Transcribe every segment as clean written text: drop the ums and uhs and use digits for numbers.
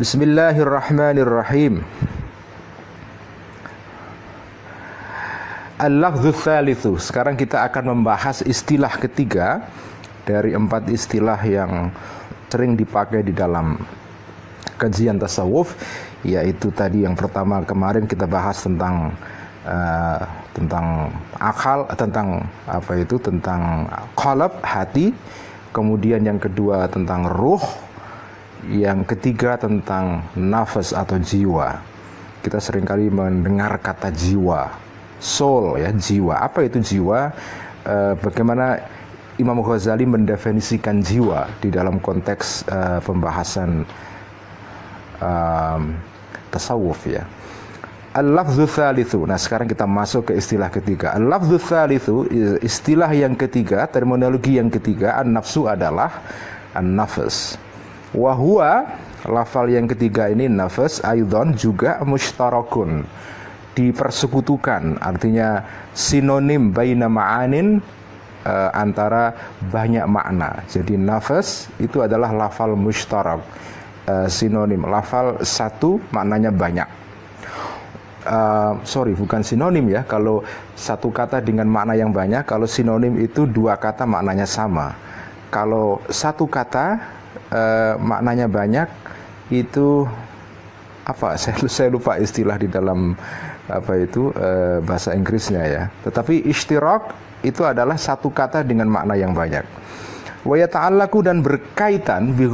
Bismillahirrahmanirrahim. Al-lafdzu tsalitsu. Sekarang kita akan membahas istilah ketiga dari 4 istilah yang sering dipakai di dalam kajian tasawuf, yaitu tadi yang pertama kemarin kita bahas tentang akal, tentang qalb, hati. Kemudian yang kedua tentang ruh, yang ketiga tentang nafas atau jiwa. Kita seringkali mendengar kata jiwa, soul ya, jiwa. Apa itu jiwa? Bagaimana Imam Ghazali mendefinisikan jiwa di dalam konteks pembahasan tasawuf ya. Al-lafdzu tsalitsu. Nah, sekarang kita masuk ke istilah ketiga. Al-lafdzu tsalitsu, istilah yang ketiga, terminologi yang ketiga, an-nafsu adalah an-nafas. Wa huwa, lafal yang ketiga ini nafas, aidon juga mushtarakun, dipersekutukan, artinya sinonim baina ma'anin, antara banyak makna. Jadi nafas itu adalah lafal mushtarak, sinonim. Lafal satu maknanya banyak. Bukan sinonim ya. Kalau satu kata dengan makna yang banyak, kalau sinonim itu dua kata maknanya sama. Kalau satu kata maknanya banyak, itu apa? Saya lupa istilah di dalam bahasa Inggrisnya ya. Tetapi ishtirak itu adalah satu kata dengan makna yang banyak. Wa yata'allaqu, dan berkaitan bi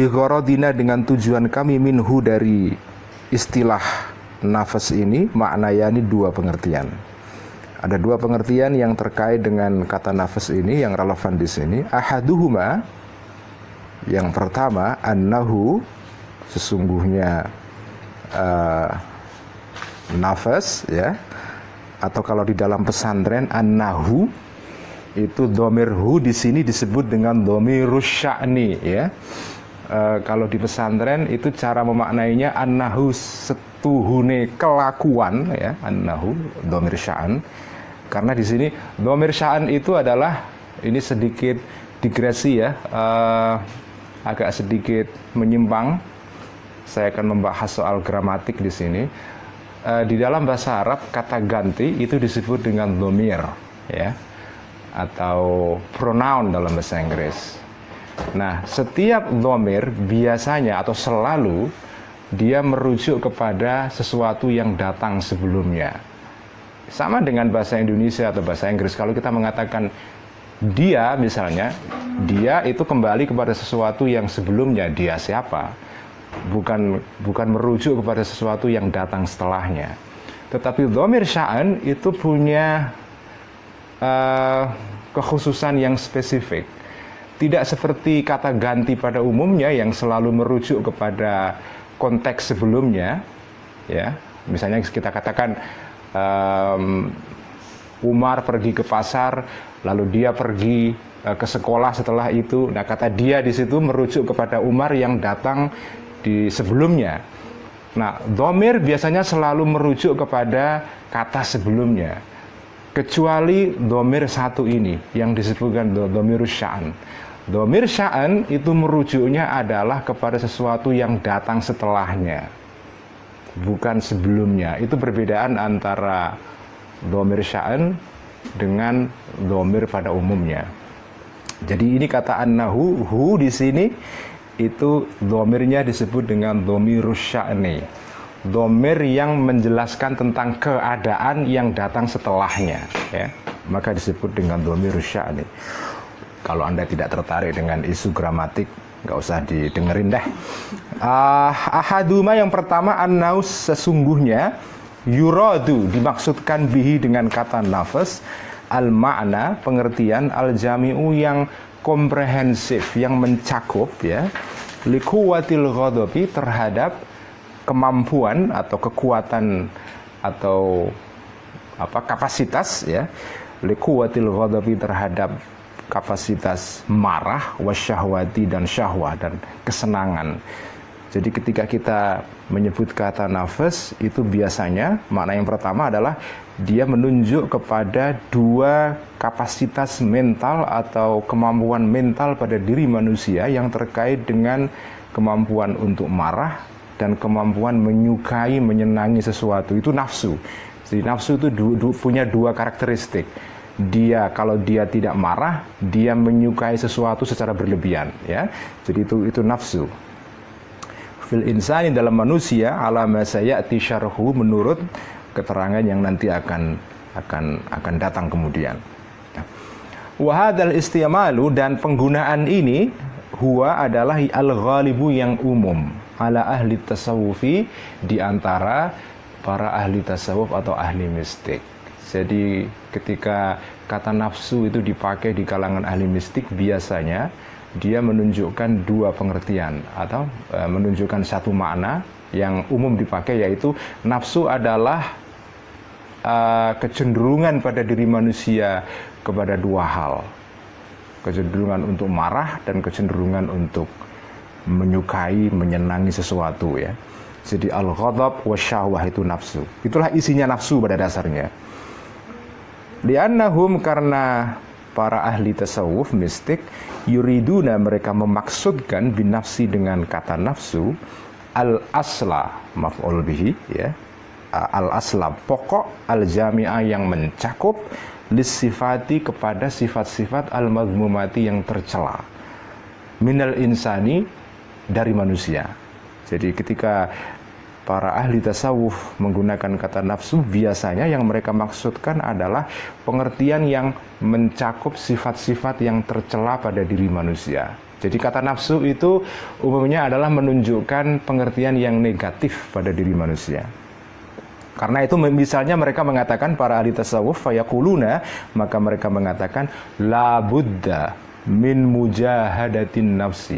gharadina, dengan tujuan kami, minhu, dari istilah nafas ini, maknanya ini dua pengertian. Ada dua pengertian yang terkait dengan kata nafas ini yang relevan di sini. Ahaduhuma, yang pertama, annahu, sesungguhnya nafas ya, atau kalau di dalam pesantren annahu, itu dhamir hu di sini disebut dengan dhamirus sya'ni ya. Kalau di pesantren itu cara memaknainya annahu, setuhune kelakuan ya, annahu dhamir sya'an. Karena di sini dhamir sya'an itu adalah, ini sedikit digresi ya, agak sedikit menyimpang. Saya akan membahas soal gramatik di sini. Di dalam bahasa Arab kata ganti itu disebut dengan dhamir ya, atau pronoun dalam bahasa Inggris. Nah, setiap dhamir biasanya atau selalu dia merujuk kepada sesuatu yang datang sebelumnya. Sama dengan bahasa Indonesia atau bahasa Inggris, kalau kita mengatakan dia, misalnya, dia itu kembali kepada sesuatu yang sebelumnya. Dia siapa? Bukan merujuk kepada sesuatu yang datang setelahnya. Tetapi dhamir sya'an itu punya kekhususan yang spesifik. Tidak seperti kata ganti pada umumnya yang selalu merujuk kepada konteks sebelumnya. Ya, misalnya kita katakan Umar pergi ke pasar, lalu dia pergi ke sekolah setelah itu. Nah, kata dia di situ merujuk kepada Umar yang datang di sebelumnya. Nah, dhamir biasanya selalu merujuk kepada kata sebelumnya, kecuali dhamir satu ini yang disebutkan dhamirus sya'an. Dhamir sya'an itu merujuknya adalah kepada sesuatu yang datang setelahnya, bukan sebelumnya. Itu perbedaan antara dhamir sya'an dengan dhamir pada umumnya. Jadi ini kata annahu, hu di sini itu dhamirnya disebut dengan dhamirus sya'ni, dhamir yang menjelaskan tentang keadaan yang datang setelahnya ya, maka disebut dengan dhamirus sya'ni. Kalau Anda tidak tertarik dengan isu gramatik, nggak usah didengerin deh. Ahaduma, yang pertama, annahu, sesungguhnya, yuradu, dimaksudkan bihi, dengan kata nafas, al makna, pengertian, al jami'u, yang komprehensif, yang mencakup ya, likuwatil ghadabi, terhadap kemampuan atau kekuatan atau kapasitas ya, likuwatil ghadabi, terhadap kapasitas marah, wasyahwati, dan syahwah, dan kesenangan. Jadi ketika kita menyebut kata nafas, itu biasanya makna yang pertama adalah dia menunjuk kepada dua kapasitas mental atau kemampuan mental pada diri manusia yang terkait dengan kemampuan untuk marah dan kemampuan menyukai, menyenangi sesuatu. Itu nafsu. Jadi nafsu itu punya dua karakteristik. Dia kalau dia tidak marah, dia menyukai sesuatu secara berlebihan, ya. Jadi itu nafsu. Fil insani, dalam manusia, ala ma sayati syarhu, menurut keterangan yang nanti akan datang kemudian. Wa hadzal istimalu, dan penggunaan ini, huwa adalah al-ghalibu, yang umum, ala ahli tasawufi, di antara para ahli tasawuf atau ahli mistik. Jadi ketika kata nafsu itu dipakai di kalangan ahli mistik, biasanya dia menunjukkan dua pengertian atau menunjukkan satu makna yang umum dipakai, yaitu nafsu adalah kecenderungan pada diri manusia kepada dua hal. Kecenderungan untuk marah dan kecenderungan untuk menyukai, menyenangi sesuatu, ya. Jadi al-ghadab wasyahwah itu nafsu. Itulah isinya nafsu pada dasarnya. Li'annahum, karena para ahli tasawuf mistik, yuriduna, mereka memaksudkan binafsi, dengan kata nafsu, al-asla maf'ul bihi, ya. Al-asla pokok, al-jami'ah yang mencakup, lisifati kepada sifat-sifat al-madhmumati yang tercela, minal insani, dari manusia. Jadi ketika para ahli tasawuf menggunakan kata nafsu, biasanya yang mereka maksudkan adalah pengertian yang mencakup sifat-sifat yang tercela pada diri manusia. Jadi kata nafsu itu umumnya adalah menunjukkan pengertian yang negatif pada diri manusia. Karena itu misalnya mereka mengatakan, para ahli tasawuf, fayaquluna, maka mereka mengatakan, la budda min mujahadatin nafsi.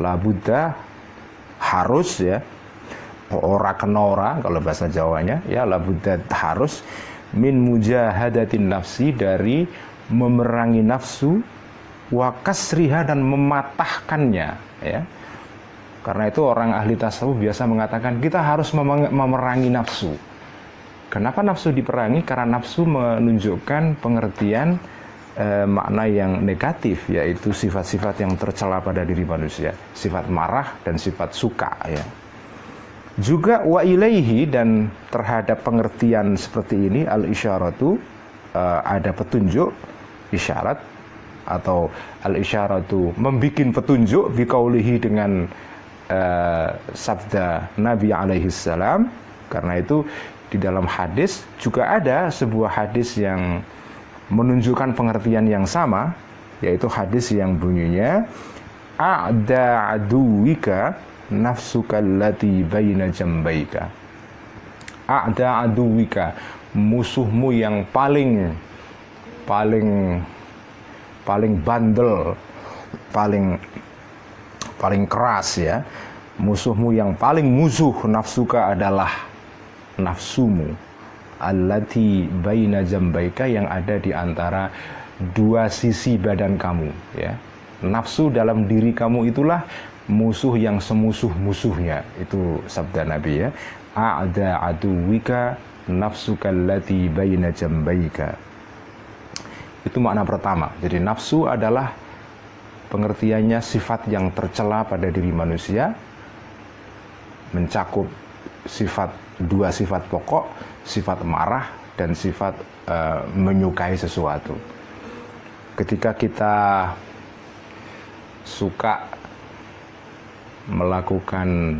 La budda, harus, ya, ora kenora kalau bahasa Jawanya, ya, la budda, harus, min mujahadatin nafsi, dari memerangi nafsu, wa kasriha, dan mematahkannya, ya. Karena itu orang ahli tasawuf biasa mengatakan kita harus memerangi nafsu. Kenapa nafsu diperangi? Karena nafsu menunjukkan pengertian makna yang negatif, yaitu sifat-sifat yang tercela pada diri manusia, sifat marah dan sifat suka, ya. Juga wa ilaihi, dan terhadap pengertian seperti ini, al-isyaratu, ada petunjuk, isyarat, atau al-isyaratu, membikin petunjuk, biqaulihi, dengan sabda Nabi alaihi salam. Karena itu di dalam hadis juga ada sebuah hadis yang menunjukkan pengertian yang sama, yaitu hadis yang bunyinya, a'da aduwika nafsuka allati baina jambaika. A'da aduwika, musuhmu yang paling bandel, paling keras, ya. Musuhmu yang paling musuh, nafsuka, adalah nafsumu, allati baina jambaika, yang ada di antara dua sisi badan kamu, ya. Nafsu dalam diri kamu itulah musuh yang semusuh-musuhnya. Itu sabda Nabi, ya. A'da aduwika nafsuka allati baina jambaika. Itu makna pertama. Jadi nafsu adalah pengertiannya sifat yang tercela pada diri manusia, mencakup dua sifat pokok, sifat marah dan sifat menyukai sesuatu. Ketika kita suka melakukan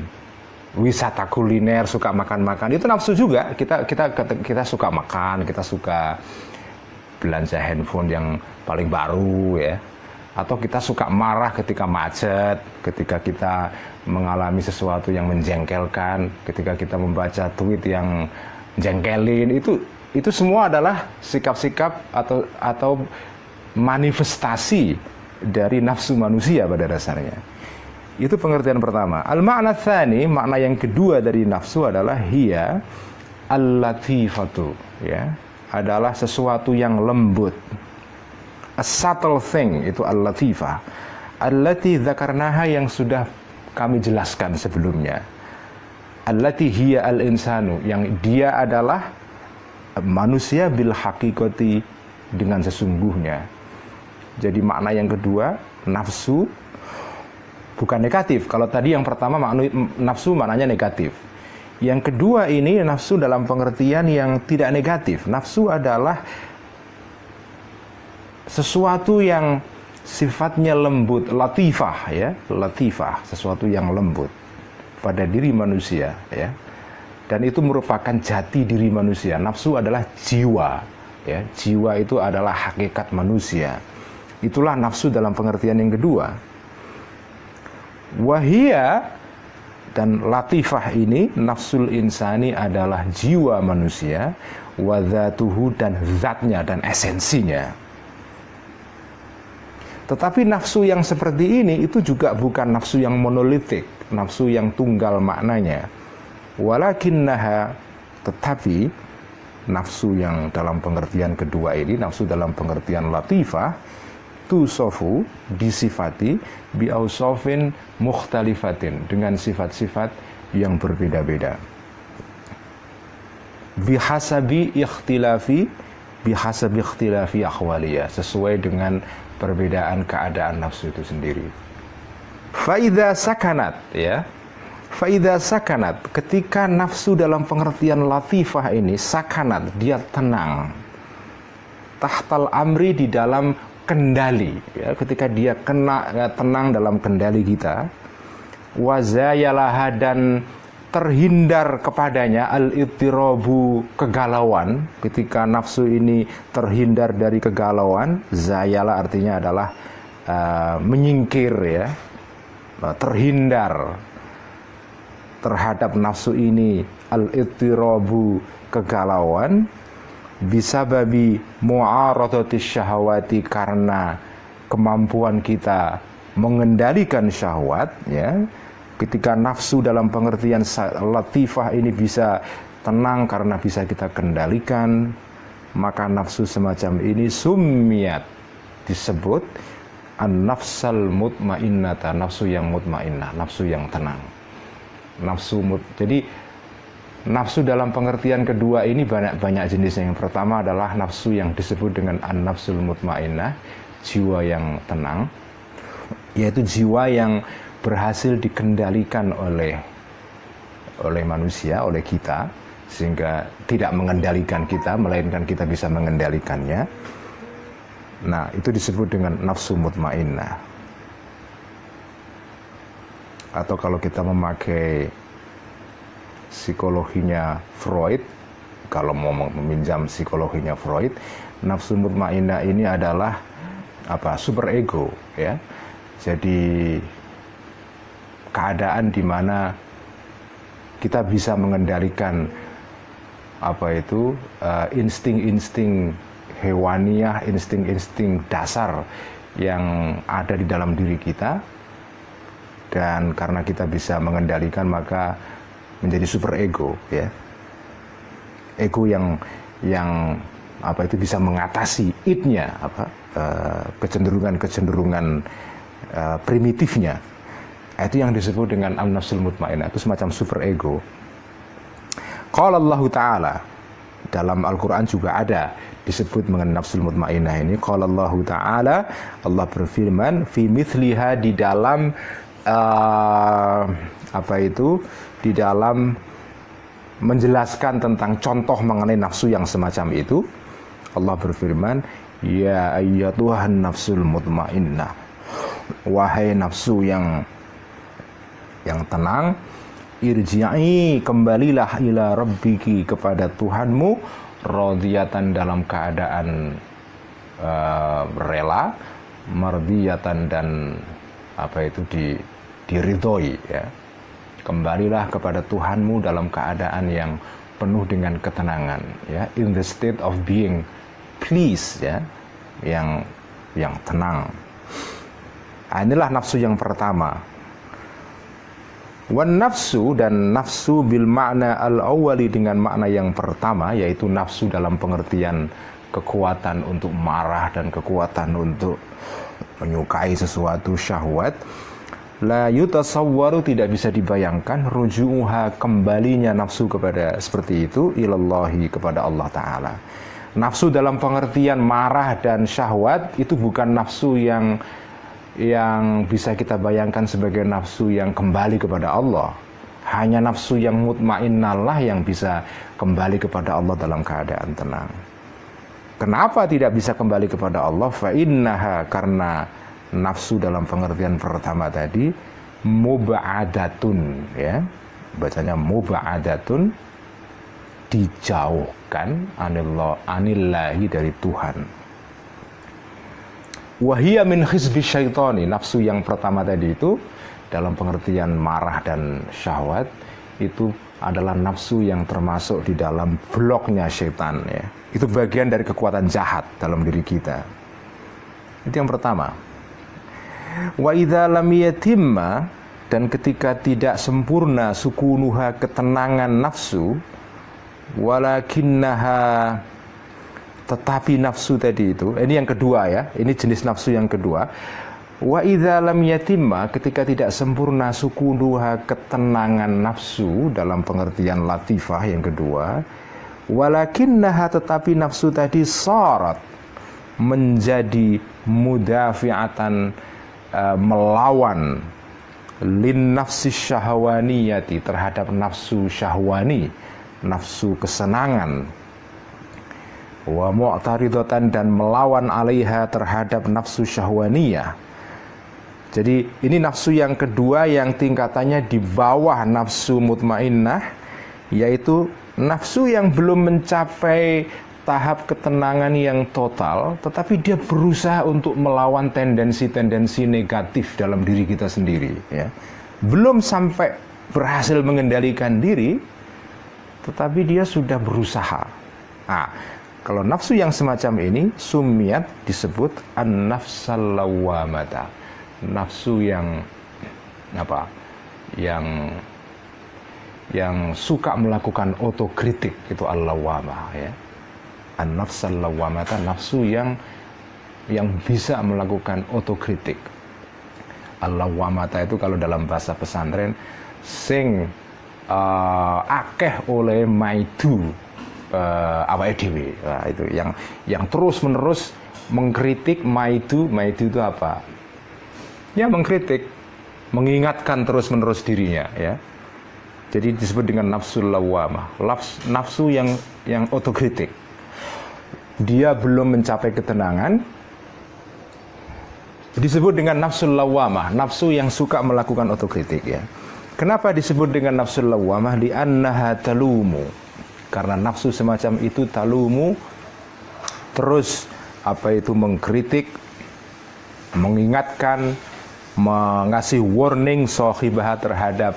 wisata kuliner, suka makan-makan, itu nafsu juga. Kita suka makan, kita suka belanja handphone yang paling baru, ya. Atau kita suka marah ketika macet, ketika kita mengalami sesuatu yang menjengkelkan, ketika kita membaca tweet yang jengkelin, itu semua adalah sikap-sikap atau manifestasi dari nafsu manusia pada dasarnya. Itu pengertian pertama. Al-ma'na tsani, makna yang kedua dari nafsu adalah hiya al-latifatu, ya, adalah sesuatu yang lembut. A subtle thing, itu al-latifah. Allati dzakarnaha, yang sudah kami jelaskan sebelumnya. Allati hiya al-insanu, yang dia adalah manusia bil haqiqati, dengan sesungguhnya. Jadi makna yang kedua, nafsu bukan negatif. Kalau tadi yang pertama nafsu maknanya negatif. Yang kedua ini nafsu dalam pengertian yang tidak negatif. Nafsu adalah sesuatu yang sifatnya lembut, latifah ya, latifah, sesuatu yang lembut pada diri manusia ya. Dan itu merupakan jati diri manusia. Nafsu adalah jiwa ya. Jiwa itu adalah hakikat manusia. Itulah nafsu dalam pengertian yang kedua. Wahia, dan latifah ini, nafsul insani adalah jiwa manusia, wa dzatuhu, dan zatnya dan esensinya. Tetapi nafsu yang seperti ini itu juga bukan nafsu yang monolitik, nafsu yang tunggal maknanya. Walakinnaha, tetapi nafsu yang dalam pengertian kedua ini, nafsu dalam pengertian latifah, tusofu, disifati, biausofin mukhtalifatin, dengan sifat-sifat yang berbeda-beda. Bihasabi ikhtilafi akhwaliyah, sesuai dengan perbedaan keadaan nafsu itu sendiri. Faidha sakanat, ya. Faidha sakanat, ketika nafsu dalam pengertian latifah ini sakanat, dia tenang. Tahtal amri, di dalam kendali ya, ketika dia tenang dalam kendali kita, wazayalaha, dan terhindar kepadanya al-ittirabu, kegalauan. Ketika nafsu ini terhindar dari kegalauan, zayala artinya adalah menyingkir ya, terhindar terhadap nafsu ini, al-ittirabu, kegalauan, bisa babi mu'aradatis syahwati, karena kemampuan kita mengendalikan syahwat ya. Ketika nafsu dalam pengertian latifah ini bisa tenang karena bisa kita kendalikan, maka nafsu semacam ini summiyat, disebut an-nafsal mutmainnata, nafsu yang mutmainnah, nafsu yang tenang. Jadi nafsu dalam pengertian kedua ini banyak jenisnya. Yang pertama adalah nafsu yang disebut dengan an-nafsul mutmainnah, jiwa yang tenang, yaitu jiwa yang berhasil dikendalikan oleh manusia, oleh kita, sehingga tidak mengendalikan kita, melainkan kita bisa mengendalikannya. Nah, itu disebut dengan nafsu mutmainnah. Atau kalau kita memakai psikologinya Freud, kalau mau meminjam psikologinya Freud, nafsu mutmainnah ini adalah super ego ya. Jadi keadaan di mana kita bisa mengendalikan insting-insting hewaniah, insting-insting dasar yang ada di dalam diri kita. Dan karena kita bisa mengendalikan, maka menjadi super ego ya. Ego yang bisa mengatasi id-nya, kecenderungan primitifnya. Itu yang disebut dengan an-nafsul mutmainnah, itu semacam super ego. Qala Allah Ta'ala, dalam Al-Quran juga ada disebut mengenai nafsul mutmainnah ini. Qala Allah Ta'ala, Allah berfirman, fi mithliha, di dalam di dalam menjelaskan tentang contoh mengenai nafsu yang semacam itu, Allah berfirman, ya ayyatuhan nafsul mutmainnah, wahai nafsu yang tenang, irji'i, kembalilah ila rabbiki, kepada Tuhanmu, radiyatan, dalam keadaan rela, mardiyatan, dan diridhoi ya. Kembalilah kepada Tuhanmu dalam keadaan yang penuh dengan ketenangan ya, in the state of being pleased ya, yang tenang. Inilah nafsu yang pertama. Wan nafsu, dan nafsu bil makna al-awwali, dengan makna yang pertama, yaitu nafsu dalam pengertian kekuatan untuk marah dan kekuatan untuk menyukai sesuatu, syahwat. La yutasawwaru, tidak bisa dibayangkan, ruju'uha, kembalinya nafsu kepada seperti itu, ilallahi, kepada Allah Ta'ala. Nafsu dalam pengertian marah dan syahwat itu bukan nafsu yang yang bisa kita bayangkan sebagai nafsu yang kembali kepada Allah. Hanya nafsu yang mutmainnah lah yang bisa kembali kepada Allah dalam keadaan tenang. Kenapa tidak bisa kembali kepada Allah? Fa innaha, karena nafsu dalam pengertian pertama tadi mub'adatun, ya. Bacanya mub'adatun, dijauhkan anillahi, dari Tuhan. Wahia min khizbi syaitani, nafsu yang pertama tadi itu dalam pengertian marah dan syahwat itu adalah nafsu yang termasuk di dalam bloknya syaitan, ya. Itu bagian dari kekuatan jahat dalam diri kita. Itu yang pertama. Wa idza lam yatimma, dan ketika tidak sempurna sukunuha, ketenangan nafsu, walakinnaha, tetapi nafsu tadi itu, ini yang kedua ya, ini jenis nafsu yang kedua. Wa idza lam yatimma, ketika tidak sempurna sukunuha, ketenangan nafsu dalam pengertian latifah yang kedua, walakinnaha, tetapi nafsu tadi sarat, menjadi mudafi'atan, melawan, lin nafsi syahwaniyati, terhadap nafsu syahwani, nafsu kesenangan, wa mu'taridatan, dan melawan alaiha, terhadap nafsu syahwaniyah. Jadi ini nafsu yang kedua yang tingkatannya di bawah nafsu mutmainnah, yaitu nafsu yang belum mencapai tahap ketenangan yang total, tetapi dia berusaha untuk melawan tendensi-tendensi negatif dalam diri kita sendiri, ya. Belum sampai berhasil mengendalikan diri, tetapi dia sudah berusaha. Nah, kalau nafsu yang semacam ini sumiyat, disebut an-nafsal lawwamata, nafsu yang apa? Yang suka melakukan otokritik, itu al-lawwamah, ya. An-nafsal lawwamata, nafsu yang bisa melakukan otokritik. Al-lawwamata itu kalau dalam bahasa pesantren sing akeh oleh maidu awake dhewe. Nah, itu yang terus-menerus mengkritik maidu itu apa? Ya, mengkritik, mengingatkan terus-menerus dirinya, ya. Jadi disebut dengan nafsul lawwamah, nafsu yang otokritik. Dia belum mencapai ketenangan, disebut dengan nafsul lawwamah, nafsu yang suka melakukan otokritik, ya. Kenapa disebut dengan nafsul lawwamah? Li'annaha talumu, karena nafsu semacam itu talumu, terus mengkritik, mengingatkan, mengasih warning sahibah, terhadap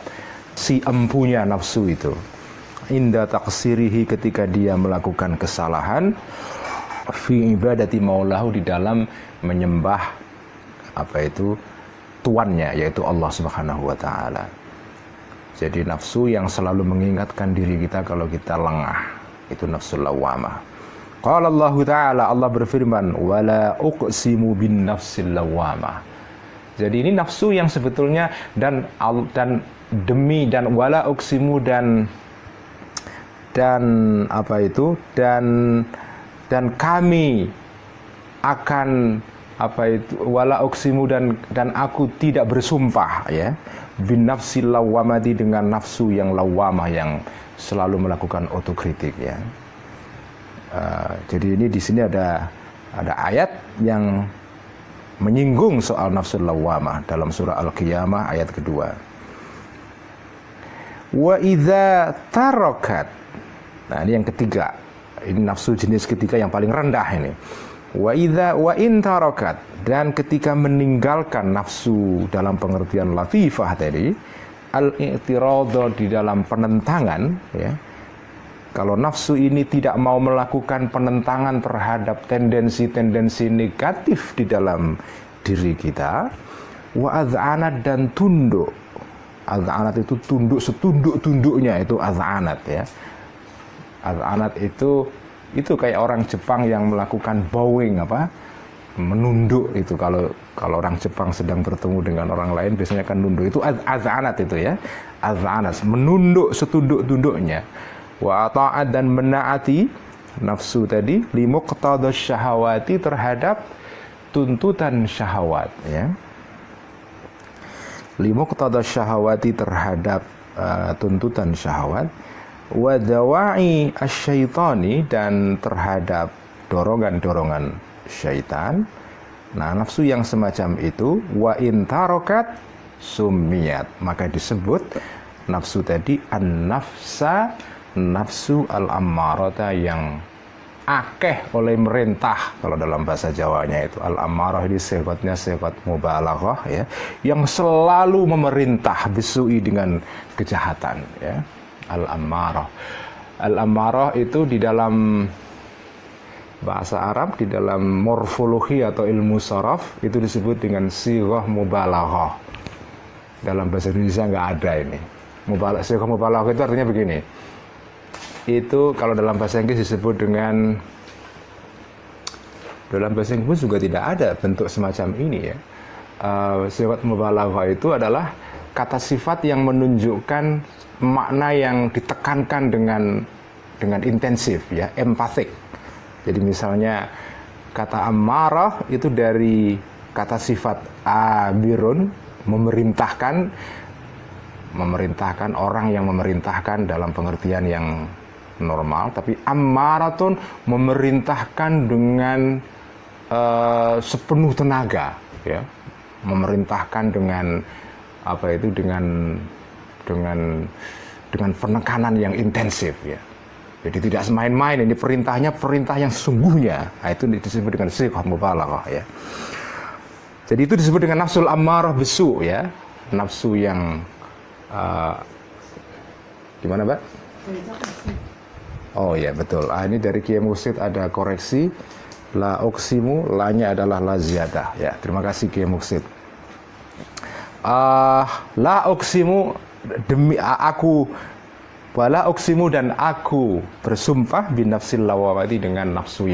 si empunya nafsu itu. Inda taqsirihi, ketika dia melakukan kesalahan, fi ibadati maulahu, di dalam menyembah tuannya, yaitu Allah Subhanahu wa taala. Jadi nafsu yang selalu mengingatkan diri kita kalau kita lengah, itu nafsul lawwamah. Qala Allah taala, Allah berfirman, wala uqsimu bin nafsil lawwamah. Jadi ini nafsu yang sebetulnya dan wala uqsimu, dan kami akan wala uqsimu, dan aku tidak bersumpah, ya, bin nafsil lawwamati, dengan nafsu yang lawwamah, yang selalu melakukan otokritik, ya. Jadi ini di sini ada ayat yang menyinggung soal nafsul lawwamah dalam surah Al-Qiyamah ayat kedua. Wa idza tarakat, nah ini yang ketiga, ini nafsu jenis ketiga yang paling rendah ini. Wa in tarakat, dan ketika meninggalkan nafsu dalam pengertian latifah tadi, al-i'tirad, di dalam penentangan, ya. Kalau nafsu ini tidak mau melakukan penentangan terhadap tendensi-tendensi negatif di dalam diri kita, wa az'anat, dan tunduk. Az'anat itu tunduk setunduk-tunduknya, itu az'anat, ya. Az'anat itu kayak orang Jepang yang melakukan bowing, menunduk itu. Kalau orang Jepang sedang bertemu dengan orang lain biasanya kan nunduk, itu az'anat itu, ya. Az'anat, menunduk setunduk-tunduknya. Wa ta'ad, dan menaati nafsu tadi, limuqtadasy syahawati, terhadap tuntutan syahwat, ya. limuqtada syahawati terhadap tuntutan syahwat, wa dawa'i asyaitani dan terhadap dorongan-dorongan syaitan. Nah, nafsu yang semacam itu wa intarokat sumiyat, maka disebut nafsu tadi an-nafsa, nafsu al-ammarata yang akeh oleh merintah. Kalau dalam bahasa Jawanya itu al-ammarah ini sifatnya sifat mubalaghah ya, yang selalu memerintah bisui dengan kejahatan ya. Al-ammarah. Al-ammarah itu di dalam bahasa Arab, di dalam morfologi atau ilmu saraf itu disebut dengan sighah mubalaghah. Dalam bahasa Indonesia nggak ada ini. Sighah mubalaghah itu artinya begini. Itu kalau dalam bahasa Inggris disebut dengan, dalam bahasa Inggris juga tidak ada bentuk semacam ini ya. Sifat mubalaghah itu adalah kata sifat yang menunjukkan makna yang ditekankan dengan intensif ya, empatik. Jadi misalnya kata ammarah itu dari kata sifat abirun, memerintahkan orang yang memerintahkan dalam pengertian yang normal, tapi ammaratun memerintahkan dengan sepenuh tenaga ya, memerintahkan dengan apa itu, dengan penekanan yang intensif ya. Jadi tidak semain-main, ini perintahnya perintah yang sungguhnya. Nah, itu disebut dengan sighah mubalaghah ya. Jadi itu disebut dengan nafsul ammarah bisu ya, nafsu yang gimana, Mbak? Oh ya betul. Ini dari Kiai Mursyid ada koreksi. La uqsimu, lanya adalah la ziyadah ya. Terima kasih Kiai Mursyid. La uqsimu, demi aku, wala uqsimu dan aku bersumpah bin nafsil lawamati, dengan nafsu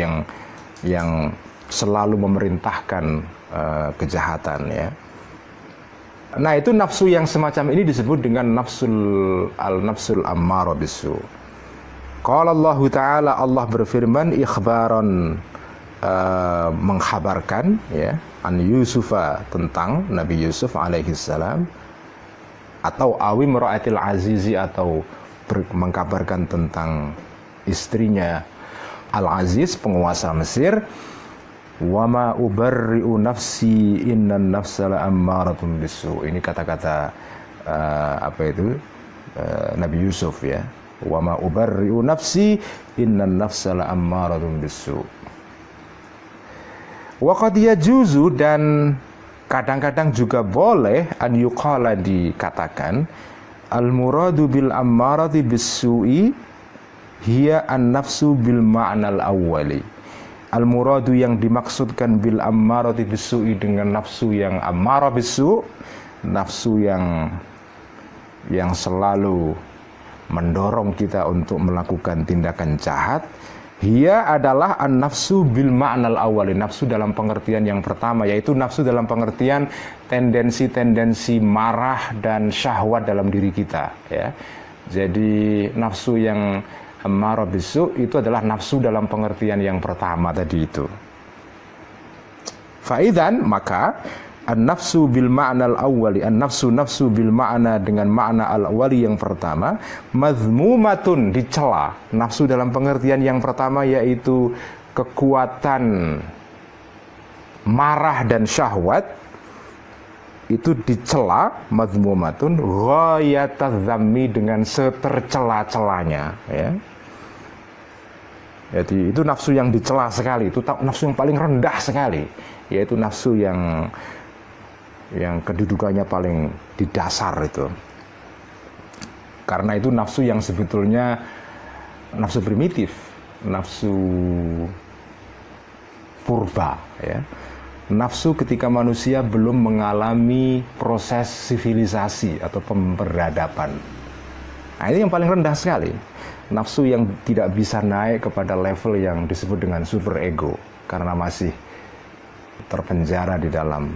yang selalu memerintahkan kejahatan ya. Nah, itu nafsu yang semacam ini disebut dengan nafsul ammarah bisu. Qala Allah Ta'ala, Allah berfirman ikhbaran, mengkhabarkan ya, an Yusufa, tentang Nabi Yusuf alaihi salam, atau awi mra'atil azizi, atau mengkabarkan tentang istrinya Al-Aziz, penguasa Mesir. Wa ma ubarri'u nafsi innan nafsa la'ammaratun bisu. Ini kata-kata Nabi Yusuf ya. Wa ma ubarri'u nafsi innan nafsa la'ammaratun bisu. Wa qad yajuzu, dan kadang-kadang juga boleh an yuqala, dikatakan al muradu bil ammarati bisu'i hiya an nafsu bil ma'nal awwali. Al muradu, yang dimaksudkan bil ammarati bisu'i, dengan nafsu yang ammarah bisu', nafsu yang selalu mendorong kita untuk melakukan tindakan jahat. Hiya adalah an nafsu bil ma'nal awwali, nafsu dalam pengertian yang pertama, yaitu nafsu dalam pengertian tendensi-tendensi marah dan syahwat dalam diri kita ya. Jadi nafsu yang ammarah bisu itu adalah nafsu dalam pengertian yang pertama tadi itu. Faidan, maka an-nafsu bil ma'nal awwali, an-nafsu bil ma'na, dengan makna al-awwali yang pertama, mazmumatun, dicela. Nafsu dalam pengertian yang pertama yaitu kekuatan marah dan syahwat, itu dicela, mazmumatun ghayatadz dzammi, dengan setercela-celanya ya. Jadi itu nafsu yang dicela sekali, itu nafsu yang paling rendah sekali, yaitu nafsu yang kedudukannya paling di dasar itu. Karena itu nafsu yang sebetulnya nafsu primitif, nafsu purba ya. Nafsu ketika manusia belum mengalami proses sivilisasi atau pemberadaban. Nah, ini yang paling rendah sekali. Nafsu yang tidak bisa naik kepada level yang disebut dengan super ego, karena masih terpenjara di dalam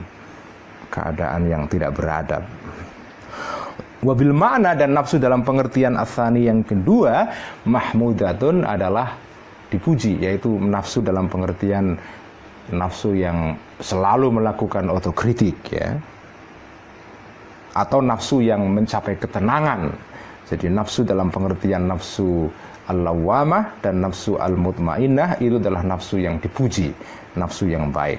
keadaan yang tidak beradab. Wabil makna, dan nafsu dalam pengertian atsani yang kedua, mahmudatun, adalah dipuji, yaitu nafsu dalam pengertian nafsu yang selalu melakukan otokritik ya. atau nafsu yang mencapai ketenangan. Jadi nafsu dalam pengertian nafsu al-lawwamah dan nafsu al-mutmainnah itu adalah nafsu yang dipuji, nafsu yang baik.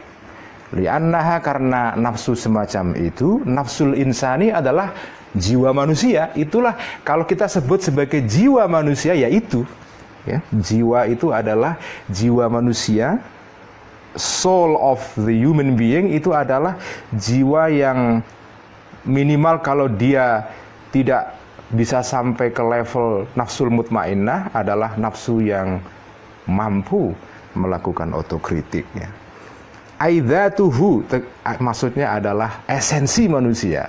Li'annaha, karena nafsu semacam itu, nafsul insani adalah jiwa manusia. Itulah kalau kita sebut sebagai jiwa manusia, yaitu ya, jiwa itu adalah jiwa manusia. Soul of the human being itu adalah jiwa yang minimal kalau dia tidak bisa sampai ke level nafsul mutmainnah adalah nafsu yang mampu melakukan otokritik ya. Aidzatuhu maksudnya adalah esensi manusia,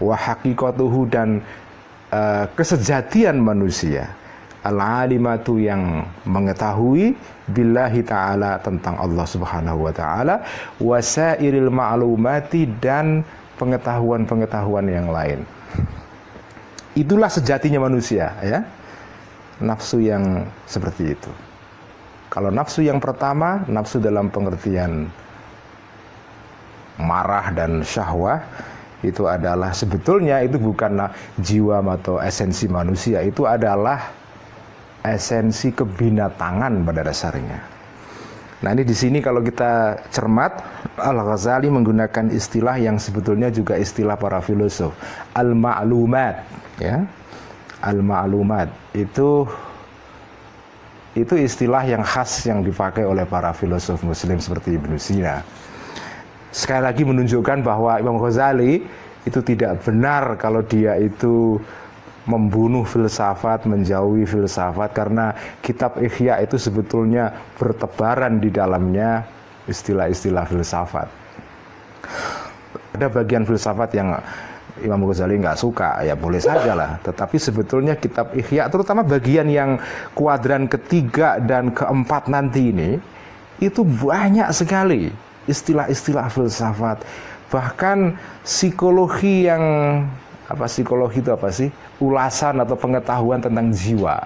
wa haqiqatuhu dan kesejatian manusia, al-alimatu yang mengetahui billahi ta'ala tentang Allah subhanahu wa ta'ala, wasairil ma'lumati dan pengetahuan-pengetahuan yang lain. Itulah sejatinya manusia ya, nafsu yang seperti itu. Kalau nafsu yang pertama, nafsu dalam pengertian marah dan syahwah, itu adalah sebetulnya itu bukanlah jiwa atau esensi manusia, itu adalah esensi kebinatangan pada dasarnya. Nah ini di sini kalau kita cermat, Al-Ghazali menggunakan istilah yang sebetulnya juga istilah para filosof, al-ma'lumat. Ya, al-ma'lumat itu istilah yang khas yang dipakai oleh para filosof Muslim seperti Ibnu Sina. Sekali lagi menunjukkan bahwa Imam Ghazali itu tidak benar kalau dia itu membunuh filsafat, menjauhi filsafat, karena kitab Ihya itu sebetulnya bertebaran di dalamnya istilah-istilah filsafat. Ada bagian filsafat yang Imam Ghazali nggak suka, ya boleh saja lah. Tetapi sebetulnya kitab Ihya, terutama bagian yang kuadran ketiga dan keempat nanti ini, itu banyak sekali istilah-istilah filsafat. Bahkan psikologi yang, psikologi itu apa sih? Ulasan atau pengetahuan tentang jiwa.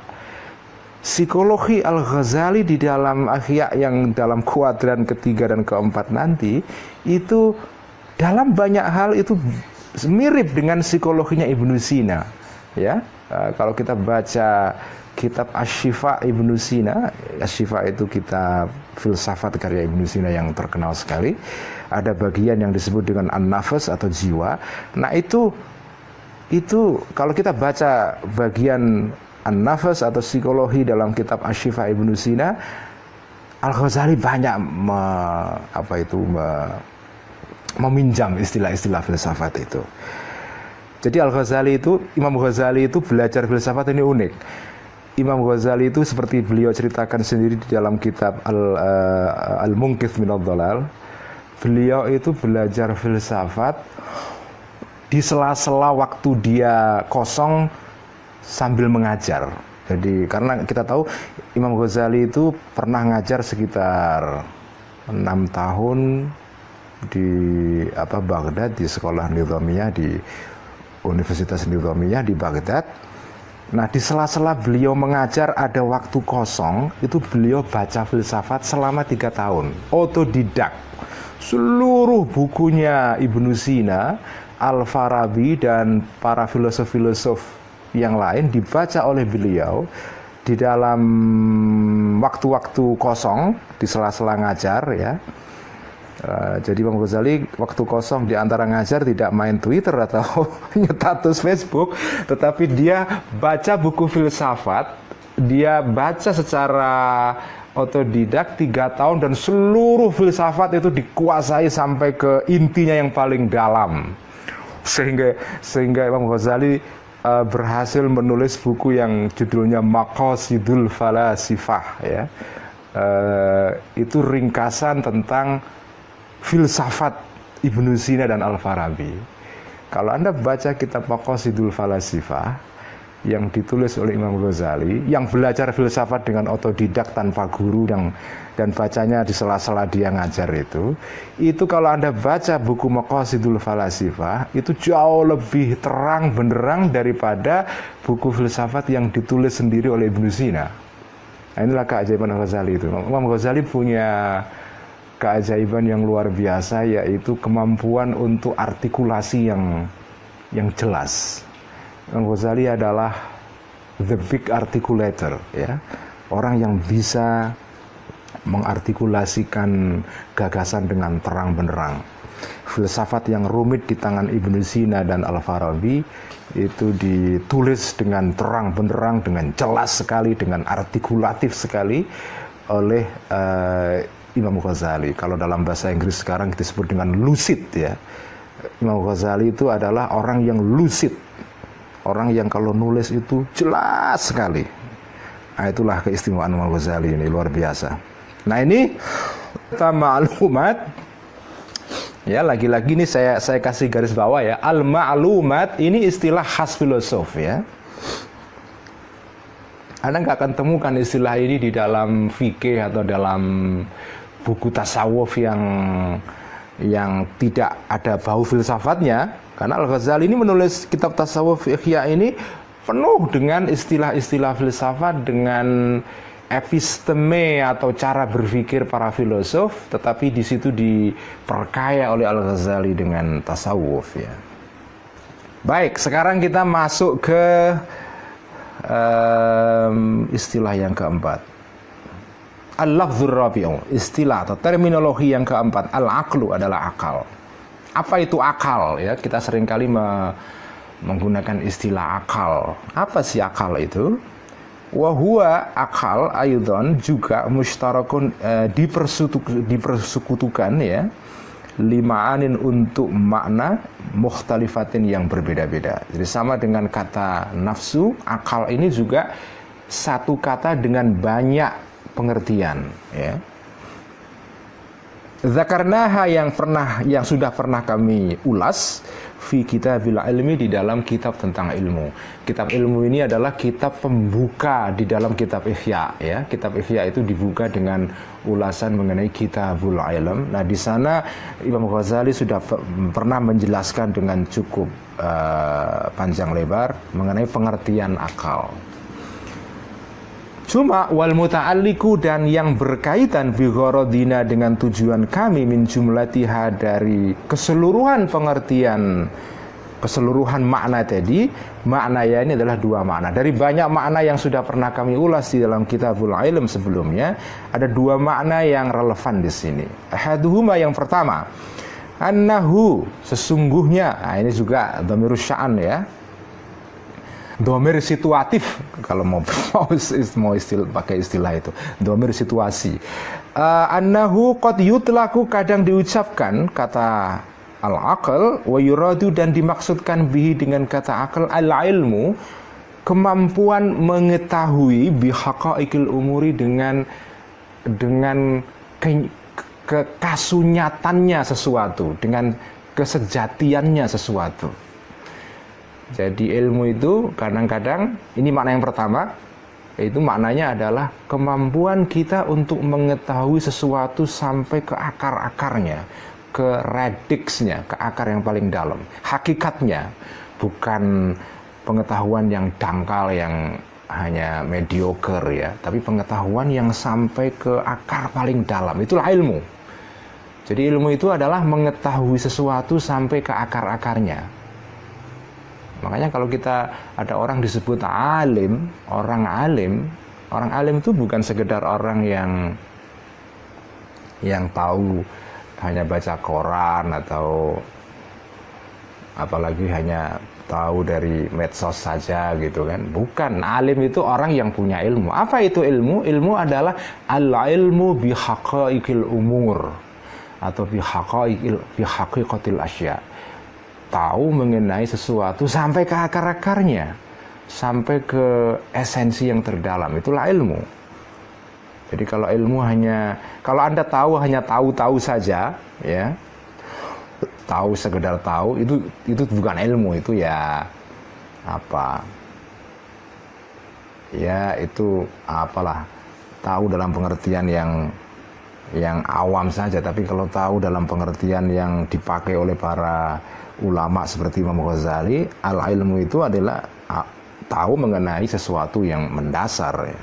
Psikologi Al-Ghazali di dalam Ihya yang dalam kuadran ketiga dan keempat nanti, itu dalam banyak hal itu mirip dengan psikologinya Ibnu Sina ya. Kalau kita baca kitab Asy-Syifa Ibnu Sina, Asy-Syifa itu kitab filsafat karya Ibnu Sina yang terkenal sekali, ada bagian yang disebut dengan an-nafs atau jiwa. Nah itu kalau kita baca bagian an-nafs atau psikologi dalam kitab Asy-Syifa Ibnu Sina, Al-Ghazali banyak meminjam istilah-istilah filsafat itu. Jadi Imam Ghazali itu belajar filsafat ini unik. Imam Ghazali itu seperti beliau ceritakan sendiri di dalam kitab Al-Munqidh minadh Dhalal, beliau itu belajar filsafat di sela-sela waktu dia kosong sambil mengajar. Jadi karena kita tahu Imam Ghazali itu pernah ngajar sekitar 6 tahun di Baghdad, di sekolah Nizamiyah, di Universitas Nizamiyah di Baghdad. Nah di sela-sela beliau mengajar ada waktu kosong, itu beliau baca filsafat selama 3 tahun, otodidak. Seluruh bukunya Ibnu Sina, Al-Farabi dan para filosof-filosof yang lain dibaca oleh beliau di dalam waktu-waktu kosong, di sela-sela ngajar ya. Jadi Imam Ghazali waktu kosong di antara ngajar tidak main Twitter atau status Facebook, tetapi dia baca buku filsafat, dia baca secara otodidak 3 tahun dan seluruh filsafat itu dikuasai sampai ke intinya yang paling dalam. Sehingga Imam Ghazali berhasil menulis buku yang judulnya Maqasidul Falasifah ya. Itu ringkasan tentang filsafat Ibnu Sina dan Al-Farabi. Kalau Anda baca kitab Maqasidul Falasifah yang ditulis oleh Imam Ghazali, yang belajar filsafat dengan otodidak tanpa guru dan bacanya di sela-sela dia ngajar itu kalau Anda baca buku Maqasidul Falasifah itu jauh lebih terang benderang daripada buku filsafat yang ditulis sendiri oleh Ibnu Sina. Nah, inilah keajaiban Ghazali itu. Imam Ghazali punya keajaiban yang luar biasa, yaitu kemampuan untuk artikulasi yang jelas. Imam Ghazali adalah the big articulator, ya, orang yang bisa mengartikulasikan gagasan dengan terang benderang. Filsafat yang rumit di tangan Ibnu Sina dan Al-Farabi itu ditulis dengan terang benderang, dengan jelas sekali, dengan artikulatif sekali oleh Imam Ghazali. Kalau dalam bahasa Inggris sekarang kita sebut dengan lucid, ya. Imam Ghazali itu adalah orang yang lucid, orang yang kalau nulis itu jelas sekali. Nah, itulah keistimewaan Imam Ghazali ini, luar biasa. Nah, ini kita maklumat, ya, lagi-lagi ini saya kasih garis bawah, ya. Al-ma'lumat ini istilah khas filosof, ya. Anda nggak akan temukan istilah ini di dalam fikih atau dalam buku tasawuf yang tidak ada bau filsafatnya, karena Al-Ghazali ini menulis kitab tasawuf Ihya ini penuh dengan istilah-istilah filsafat, dengan episteme atau cara berpikir para filosof, tetapi di situ diperkaya oleh Al-Ghazali dengan tasawuf, ya. Baik, sekarang kita masuk ke istilah yang keempat. Al-lafzur rabi'u, istilah atau terminologi yang keempat. Al-aqlu adalah akal. Apa itu akal, ya? Kita seringkali menggunakan istilah akal. Apa sih akal itu? Wahuwa akal ayudon juga mustarakun, dipersekutukan, ya, limaanin untuk makna mukhtalifatin yang berbeda-beda. Jadi sama dengan kata nafsu, akal ini juga satu kata dengan banyak pengertian, ya. Zakarnaha yang sudah pernah kami ulas fi kitabil ilmi, di dalam kitab tentang ilmu. Kitab ilmu ini adalah kitab pembuka di dalam kitab Ihya, ya. Kitab Ihya itu dibuka dengan ulasan mengenai kitabul ilm. Nah, di sana Imam Ghazali sudah pernah menjelaskan dengan cukup panjang lebar mengenai pengertian akal. Cuma wal muta'alliqu, dan yang berkaitan bi gharadina, dengan tujuan kami, min jumlatiha, dari keseluruhan pengertian, keseluruhan makna tadi. Makna ya ini adalah dua makna. Dari banyak makna yang sudah pernah kami ulas di dalam kitabul ilm sebelumnya, ada dua makna yang relevan di sini. Ahaduhuma, yang pertama, annahu, sesungguhnya. Nah, ini juga dhamirus sya'an, ya. Dhamir situatif, kalau mau pakai istilah itu, dhamir situasi. Annahu qad yutlaku, kadang diucapkan kata al-aql, wa yuradu, dan dimaksudkan bihi, dengan kata akal, al-ilmu, kemampuan mengetahui, bihaqaiqil umuri, dengan kesunyatannya sesuatu, dengan kesejatiannya sesuatu. Jadi ilmu itu kadang-kadang, ini makna yang pertama, itu maknanya adalah kemampuan kita untuk mengetahui sesuatu sampai ke akar-akarnya, ke radiksnya, ke akar yang paling dalam, hakikatnya, bukan pengetahuan yang dangkal, yang hanya mediocre, ya, tapi pengetahuan yang sampai ke akar paling dalam. Itulah ilmu. Jadi ilmu itu adalah mengetahui sesuatu sampai ke akar-akarnya. Makanya kalau kita ada orang disebut alim, orang alim itu bukan sekedar orang yang tahu hanya baca koran, atau apalagi hanya tahu dari medsos saja, gitu kan. Bukan, alim itu orang yang punya ilmu. Apa itu ilmu? Ilmu adalah al-ilmu bihaqaiqil umur, atau bihaqiqatil asya. Tahu mengenai sesuatu sampai ke akar-akarnya, sampai ke esensi yang terdalam. Itulah ilmu. Jadi kalau ilmu kalau Anda tahu hanya tahu-tahu saja, ya, tahu sekedar tahu, itu bukan ilmu. Itu ya apa? Ya itu apalah, tahu dalam pengertian yang awam saja. Tapi kalau tahu dalam pengertian yang dipakai oleh para ulama seperti Imam Ghazali, al-ilmu itu adalah tahu mengenai sesuatu yang mendasar, ya.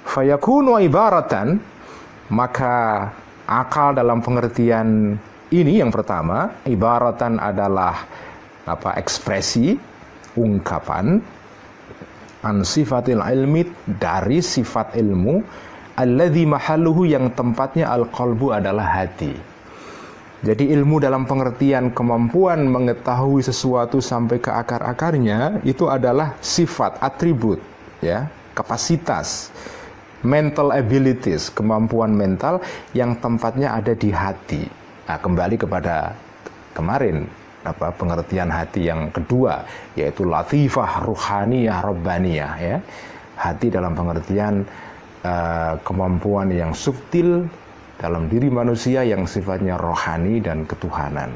Fayakunu ibaratan, maka akal dalam pengertian ini yang pertama, ibaratan adalah ekspresi, ungkapan an sifatil ilmi, dari sifat ilmu, alladzi mahalluhu, yang tempatnya al-qalbu, adalah hati. Jadi ilmu dalam pengertian kemampuan mengetahui sesuatu sampai ke akar-akarnya itu adalah sifat, atribut, ya, kapasitas, mental abilities, kemampuan mental yang tempatnya ada di hati. Nah, kembali kepada kemarin pengertian hati yang kedua, yaitu latifah, ruhaniyah, rabbaniyah, ya. Hati dalam pengertian kemampuan yang subtil dalam diri manusia yang sifatnya rohani dan ketuhanan.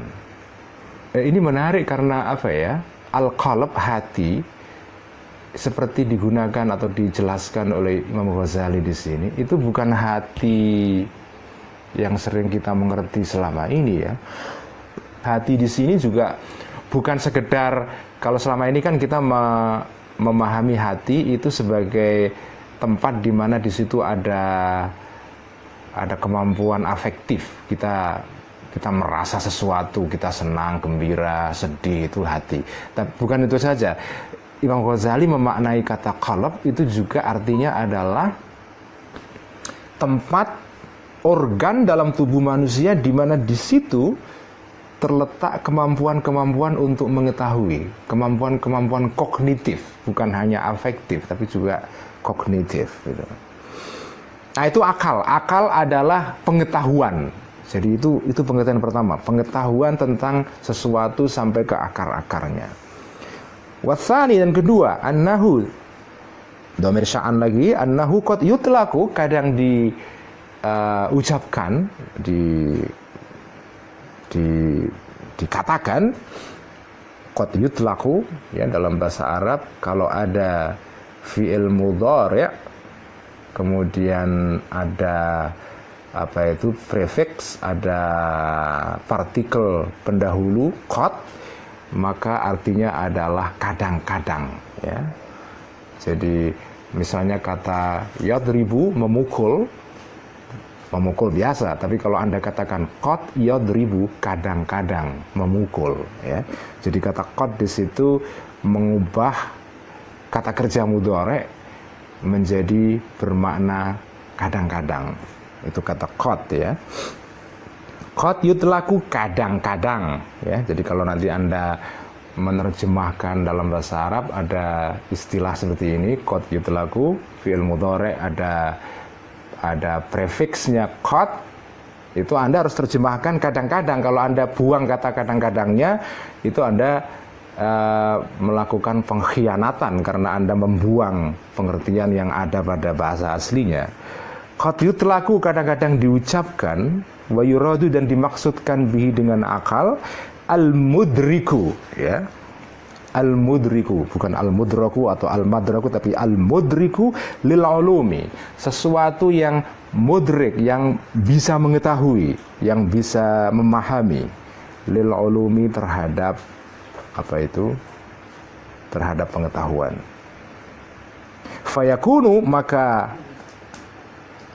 Ini menarik karena apa ya? Al-qalb, hati, seperti digunakan atau dijelaskan oleh Imam Ghazali di sini, itu bukan hati yang sering kita mengerti selama ini, ya. Hati di sini juga bukan sekedar, kalau selama ini kan kita memahami hati itu sebagai tempat di mana di situ ada kemampuan afektif, kita merasa sesuatu, kita senang, gembira, sedih, itu hati. Tapi bukan itu saja. Imam Ghazali memaknai kata qalb itu juga artinya adalah tempat organ dalam tubuh manusia di mana di situ terletak kemampuan-kemampuan untuk mengetahui, kemampuan-kemampuan kognitif, bukan hanya afektif tapi juga kognitif, gitu. Nah, itu akal. Akal adalah pengetahuan. Jadi itu pengertian pertama, pengetahuan tentang sesuatu sampai ke akar-akarnya. Watsani, dan kedua, annahu, dhamir sya'an lagi, annahu qad yutlaku, kadang diucapkan, dikatakan, qad yutlaku, ya, dalam bahasa Arab kalau ada fi'il mudhari', kemudian ada prefix, ada partikel pendahulu qad, maka artinya adalah kadang-kadang, ya. Jadi misalnya kata yadribu, memukul biasa, tapi kalau Anda katakan qad yadribu, kadang-kadang memukul, ya. Jadi kata qad di situ mengubah kata kerja mudhari' menjadi bermakna kadang-kadang. Itu kata qad, ya. Qad yutlaku, kadang-kadang, ya. Jadi kalau nanti Anda menerjemahkan dalam bahasa Arab ada istilah seperti ini, qad yutlaku, fi'il mudhari', ada prefiksnya qad, itu Anda harus terjemahkan kadang-kadang. Kalau Anda buang kata kadang-kadangnya, itu Anda melakukan pengkhianatan karena Anda membuang pengertian yang ada pada bahasa aslinya. Qad yutlaku, kadang-kadang diucapkan, wa yuradu, dan dimaksudkan bihi, dengan akal, al-mudriku, ya. Al-mudriku, bukan al-mudraku atau al-madraku, tapi al-mudriku lil ulumi, sesuatu yang mudrik, yang bisa mengetahui, yang bisa memahami, lil ulumi, terhadap terhadap pengetahuan. Fayakunu, maka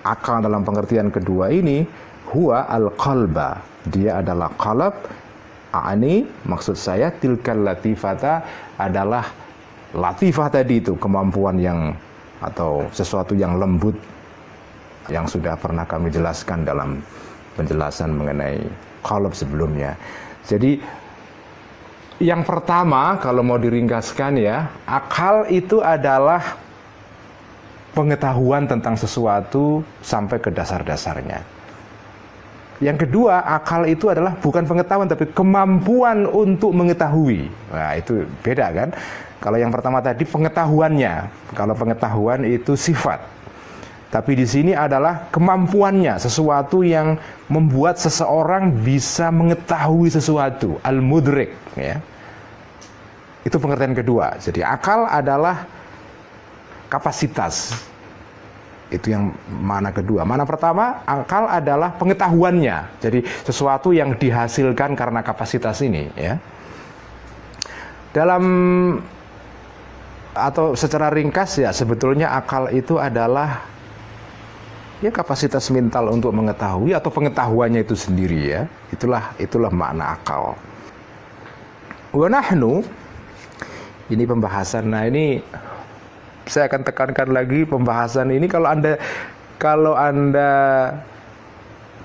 akal dalam pengertian kedua ini, huwa al-qalba, dia adalah qalb. Ani, maksud saya, tilkal latifata, adalah latifah tadi itu, kemampuan yang, atau sesuatu yang lembut, yang sudah pernah kami jelaskan dalam penjelasan mengenai qalb sebelumnya. Jadi yang pertama, kalau mau diringkaskan, ya, akal itu adalah pengetahuan tentang sesuatu sampai ke dasar-dasarnya. Yang kedua, akal itu adalah bukan pengetahuan tapi kemampuan untuk mengetahui. Nah, itu beda kan? Kalau yang pertama tadi pengetahuannya, kalau pengetahuan itu sifat. Tapi di sini adalah kemampuannya, sesuatu yang membuat seseorang bisa mengetahui sesuatu, al-mudrik, ya. Itu pengertian kedua. Jadi akal adalah kapasitas. Itu yang mana kedua. Mana pertama, akal adalah pengetahuannya. Jadi sesuatu yang dihasilkan karena kapasitas ini, ya. Dalam atau secara ringkas, ya, sebetulnya akal itu adalah, ya, kapasitas mental untuk mengetahui atau pengetahuannya itu sendiri, ya. Itulah makna akal. Wa nahnu, ini pembahasan. Nah, ini saya akan tekankan lagi pembahasan ini. Kalau anda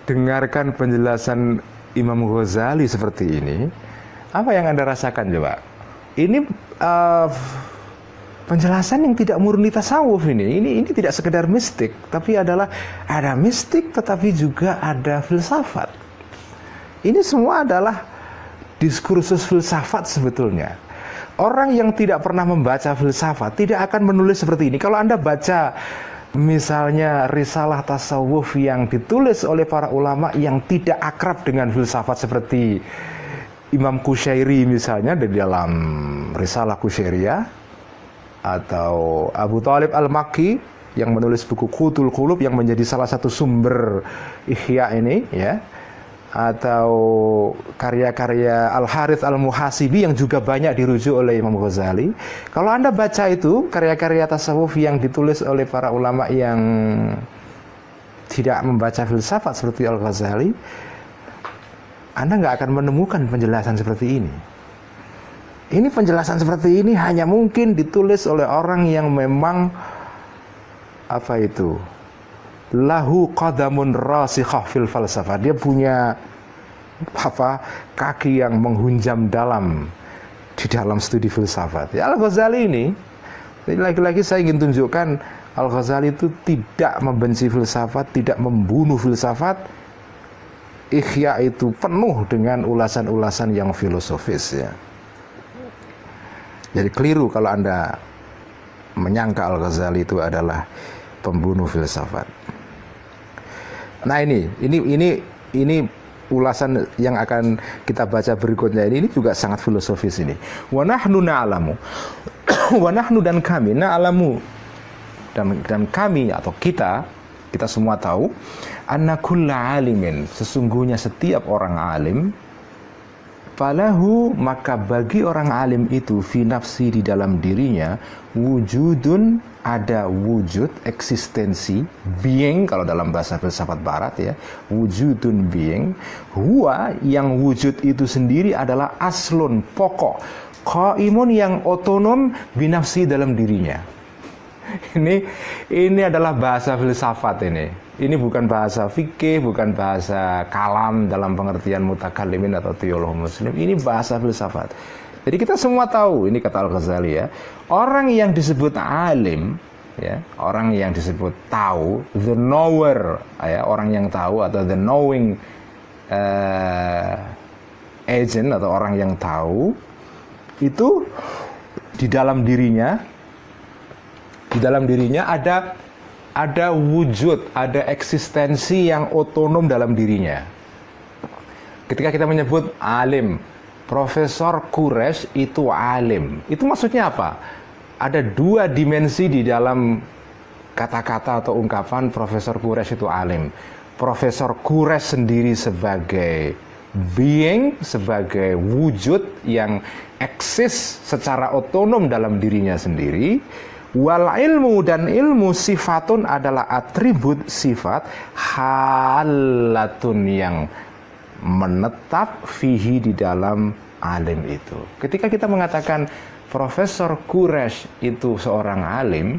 dengarkan penjelasan Imam Ghazali seperti ini, apa yang anda rasakan coba? Ini penjelasan yang tidak murni tasawuf ini. Ini tidak sekedar mistik, tapi adalah ada mistik tetapi juga ada filsafat. Ini semua adalah diskursus filsafat sebetulnya. Orang yang tidak pernah membaca filsafat tidak akan menulis seperti ini. Kalau anda baca misalnya risalah tasawuf yang ditulis oleh para ulama yang tidak akrab dengan filsafat seperti Imam Qushairi misalnya di dalam risalah Qushairiyah, atau Abu Thalib Al-Makki yang menulis buku Qutul Qulub yang menjadi salah satu sumber Ihya ini, ya, atau karya-karya Al-Harith Al-Muhasibi yang juga banyak dirujuk oleh Imam Ghazali. Kalau anda baca itu karya-karya tasawuf yang ditulis oleh para ulama yang tidak membaca filsafat seperti Al-Ghazali, anda nggak akan menemukan penjelasan seperti ini. Ini penjelasan seperti ini hanya mungkin ditulis oleh orang yang memang lahu qadamun rasikhah fil falsafah. Dia punya kaki yang menghunjam dalam di dalam studi filsafat. Ya, Al-Ghazali ini, lagi-lagi saya ingin tunjukkan Al-Ghazali itu tidak membenci filsafat, tidak membunuh filsafat. Ihya itu penuh dengan ulasan-ulasan yang filosofis, ya. Jadi keliru kalau anda menyangka Al-Ghazali itu adalah pembunuh filsafat. Nah, ini ulasan yang akan kita baca berikutnya ini juga sangat filosofis ini. Wa nahnu na'lamu. Wa nahnu, dan kami, na'lamu, dan kami atau kita semua tahu, anna kulla alimin, sesungguhnya setiap orang alim, falahu, maka bagi orang alim itu, fi nafsi, di dalam dirinya, wujudun, ada wujud, eksistensi, being kalau dalam bahasa filsafat barat, ya, wujudun, being, huwa, yang wujud itu sendiri adalah aslun, pokok, qaimun, yang otonom, binafsi, dalam dirinya. Ini adalah bahasa filsafat ini. Ini bukan bahasa fikih, bukan bahasa kalam dalam pengertian mutakallimin atau teolog muslim. Ini bahasa filsafat. Jadi kita semua tahu, ini kata Al-Ghazali, ya, orang yang disebut alim, ya, orang yang disebut tahu, the knower, ya, orang yang tahu atau the knowing agent atau orang yang tahu, itu di dalam dirinya ada wujud, ada eksistensi yang otonom dalam dirinya. Ketika kita menyebut alim, Profesor Quraisy itu alim, itu maksudnya apa? Ada dua dimensi di dalam kata-kata atau ungkapan Profesor Quraisy itu alim. Profesor Quraisy sendiri sebagai being, sebagai wujud yang eksis secara otonom dalam dirinya sendiri. Wal ilmu, dan ilmu, sifatun, adalah atribut sifat, halatun, yang menetap, fihi, di dalam alim itu. Ketika kita mengatakan Profesor Quraisy itu seorang alim,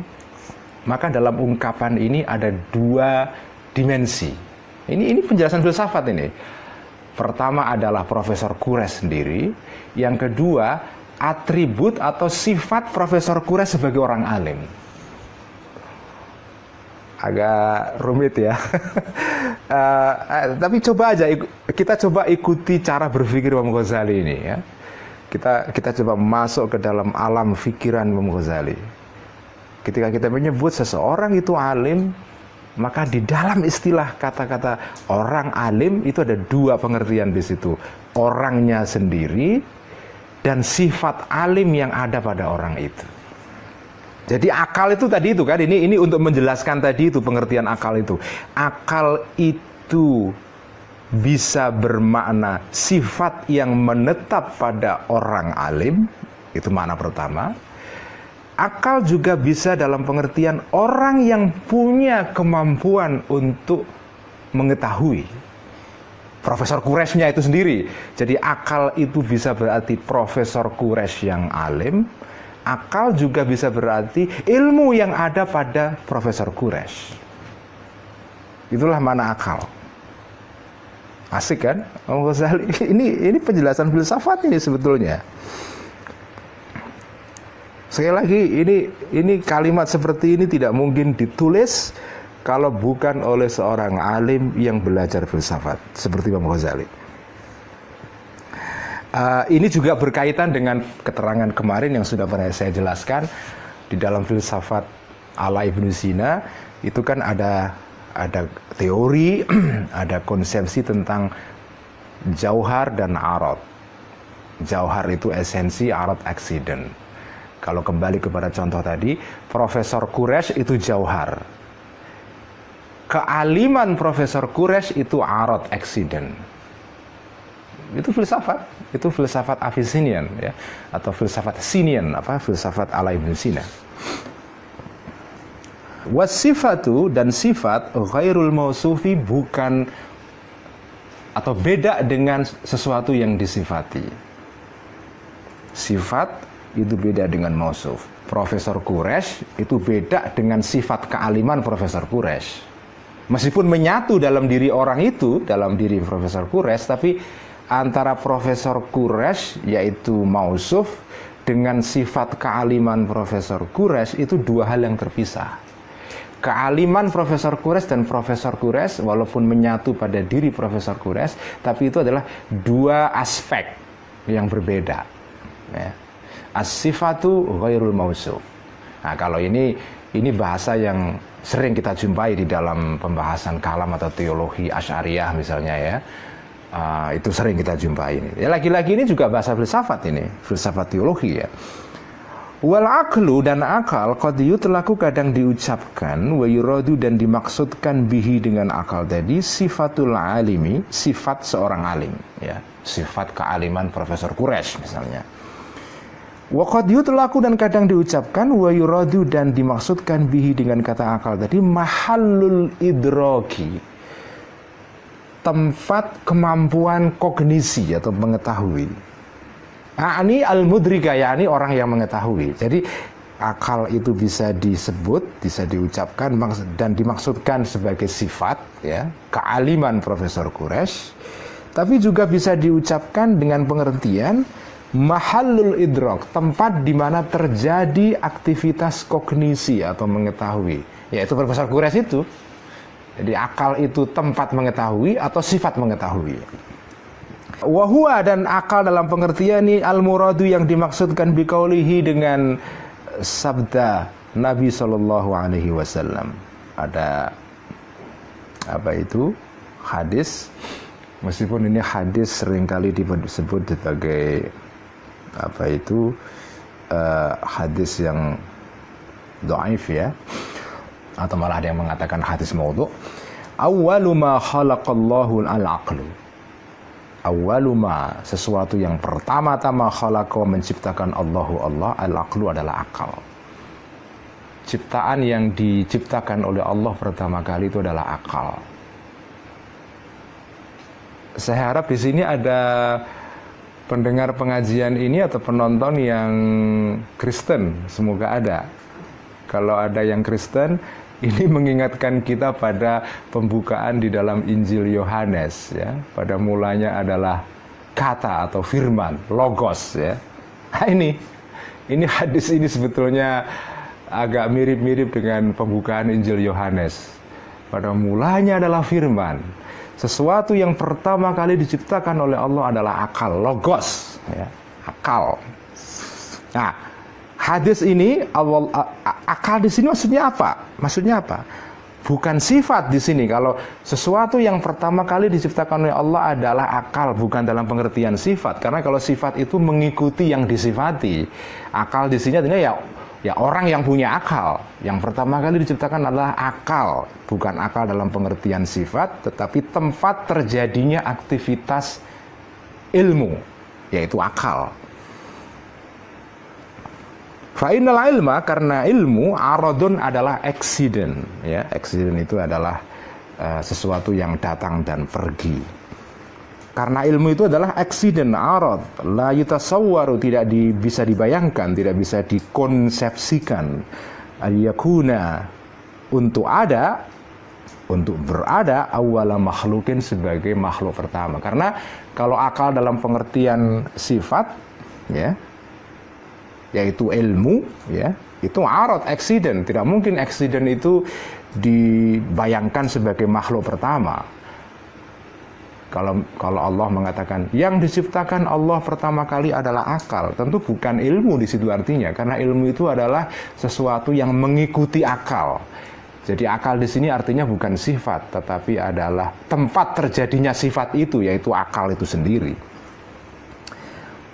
maka dalam ungkapan ini ada dua dimensi. Ini penjelasan filsafat ini. Pertama adalah Profesor Quraisy sendiri, yang kedua atribut atau sifat Profesor Quraisy sebagai orang alim. Agak rumit, ya. Tapi coba aja, kita coba ikuti cara berpikir Imam Ghazali ini, ya. Kita coba masuk ke dalam alam pikiran Imam Ghazali. Ketika kita menyebut seseorang itu alim, maka di dalam istilah kata-kata orang alim itu ada dua pengertian di situ. Orangnya sendiri dan sifat alim yang ada pada orang itu. Jadi akal itu tadi itu kan, ini untuk menjelaskan tadi itu pengertian akal itu. Akal itu bisa bermakna sifat yang menetap pada orang alim, itu makna pertama. Akal juga bisa dalam pengertian orang yang punya kemampuan untuk mengetahui. Profesor Quraisynya itu sendiri. Jadi akal itu bisa berarti Profesor Quraisy yang alim, akal juga bisa berarti ilmu yang ada pada Profesor Quraisy. Itulah mana akal. Asik kan? Imam Ghazali ini penjelasan filsafat ini sebetulnya. Sekali lagi ini kalimat seperti ini tidak mungkin ditulis kalau bukan oleh seorang alim yang belajar filsafat seperti Imam Ghazali. Ini juga berkaitan dengan keterangan kemarin yang sudah pernah saya jelaskan di dalam filsafat ala Ibnu Sina. Itu kan ada teori, ada konsepsi tentang jauhar dan arad. Jauhar itu esensi, arad accident. Kalau kembali kepada contoh tadi, Profesor Quraisy itu jauhar. Kealiman Profesor Quraisy itu arad accident. Itu filsafat Avicennian ya, atau filsafat Sinian, filsafat ala Ibnu Sina. Wasifatu, dan sifat ghairul mausufi, bukan atau beda dengan sesuatu yang disifati. Sifat itu beda dengan mausuf. Profesor Quraisy itu beda dengan sifat kealiman Profesor Quraisy. Meskipun menyatu dalam diri orang itu, dalam diri Profesor Quraisy, tapi antara Profesor Quraisy yaitu mausuf dengan sifat kealiman Profesor Quraisy itu dua hal yang terpisah. Kealiman Profesor Quraisy dan Profesor Quraisy walaupun menyatu pada diri Profesor Quraisy, tapi itu adalah dua aspek yang berbeda ya. As-sifatu ghairul mausuf. Nah, kalau ini bahasa yang sering kita jumpai di dalam pembahasan kalam atau teologi Asy'ariyah misalnya ya. Itu sering kita jumpai ini. Ya, lagi-lagi ini juga bahasa filsafat ini, filsafat teologi ya. Wal aqlu, dan akal, qad yutlaku, kadang diucapkan, wa yuradu, dan dimaksudkan bihi dengan akal tadi, sifatul alimi, sifat seorang alim ya. Sifat kealiman Profesor Quraisy misalnya. Wa qad yutlaku, dan kadang diucapkan, wa yuradu, dan dimaksudkan bihi dengan kata akal tadi, mahallul idraki, tempat kemampuan kognisi atau mengetahui. Ini al-mudrika, yakni orang yang mengetahui. Jadi akal itu bisa disebut, bisa diucapkan dan dimaksudkan sebagai sifat ya, kealiman Profesor Quraisy, tapi juga bisa diucapkan dengan pengertian mahallul idrak, tempat di mana terjadi aktivitas kognisi atau mengetahui, yaitu Profesor Quraisy itu. Jadi akal itu tempat mengetahui atau sifat mengetahui. Wahua, dan akal dalam pengertian ini al-muradu, yang dimaksudkan biqaulihi, dengan sabda Nabi Shallallahu Alaihi Wasallam. Ada hadis, meskipun ini hadis seringkali disebut sebagai hadis yang dhaif ya, atau malah ada yang mengatakan hadis maudhu. Awwalu ma khalaqallahu al-aqlu. Awwaluma, sesuatu yang pertama-tama khalaqa, menciptakan Allah al-aqlu adalah akal. Ciptaan yang diciptakan oleh Allah pertama kali itu adalah akal. Saya harap di sini ada pendengar pengajian ini atau penonton yang Kristen, semoga ada. Kalau ada yang Kristen, ini mengingatkan kita pada pembukaan di dalam Injil Yohanes ya. Pada mulanya adalah kata atau firman, logos ya. Nah, ini hadis ini sebetulnya agak mirip-mirip dengan pembukaan Injil Yohanes. Pada mulanya adalah firman. Sesuatu yang pertama kali diciptakan oleh Allah adalah akal, logos ya, akal. Nah, hadis ini akal di sini maksudnya apa? Maksudnya apa? Bukan sifat di sini. Kalau sesuatu yang pertama kali diciptakan oleh Allah adalah akal, bukan dalam pengertian sifat. Karena kalau sifat itu mengikuti yang disifati. Akal di sini artinya ya orang yang punya akal. Yang pertama kali diciptakan adalah akal, bukan akal dalam pengertian sifat, tetapi tempat terjadinya aktivitas ilmu, yaitu akal. Fa'inal ilma, karena ilmu, aradun adalah accident ya. Accident itu adalah sesuatu yang datang dan pergi. Karena ilmu itu adalah accident, arad, la yutasawwaru, tidak bisa dibayangkan, tidak bisa dikonsepsikan. Al-yakuna, untuk ada, untuk berada, awwala makhlukin, sebagai makhluk pertama. Karena kalau akal dalam pengertian sifat, ya, yaitu ilmu, ya, itu arad, accident. Tidak mungkin accident itu dibayangkan sebagai makhluk pertama. Kalau Allah mengatakan yang diciptakan Allah pertama kali adalah akal, tentu bukan ilmu di situ artinya, karena ilmu itu adalah sesuatu yang mengikuti akal. Jadi akal di sini artinya bukan sifat, tetapi adalah tempat terjadinya sifat itu, yaitu akal itu sendiri.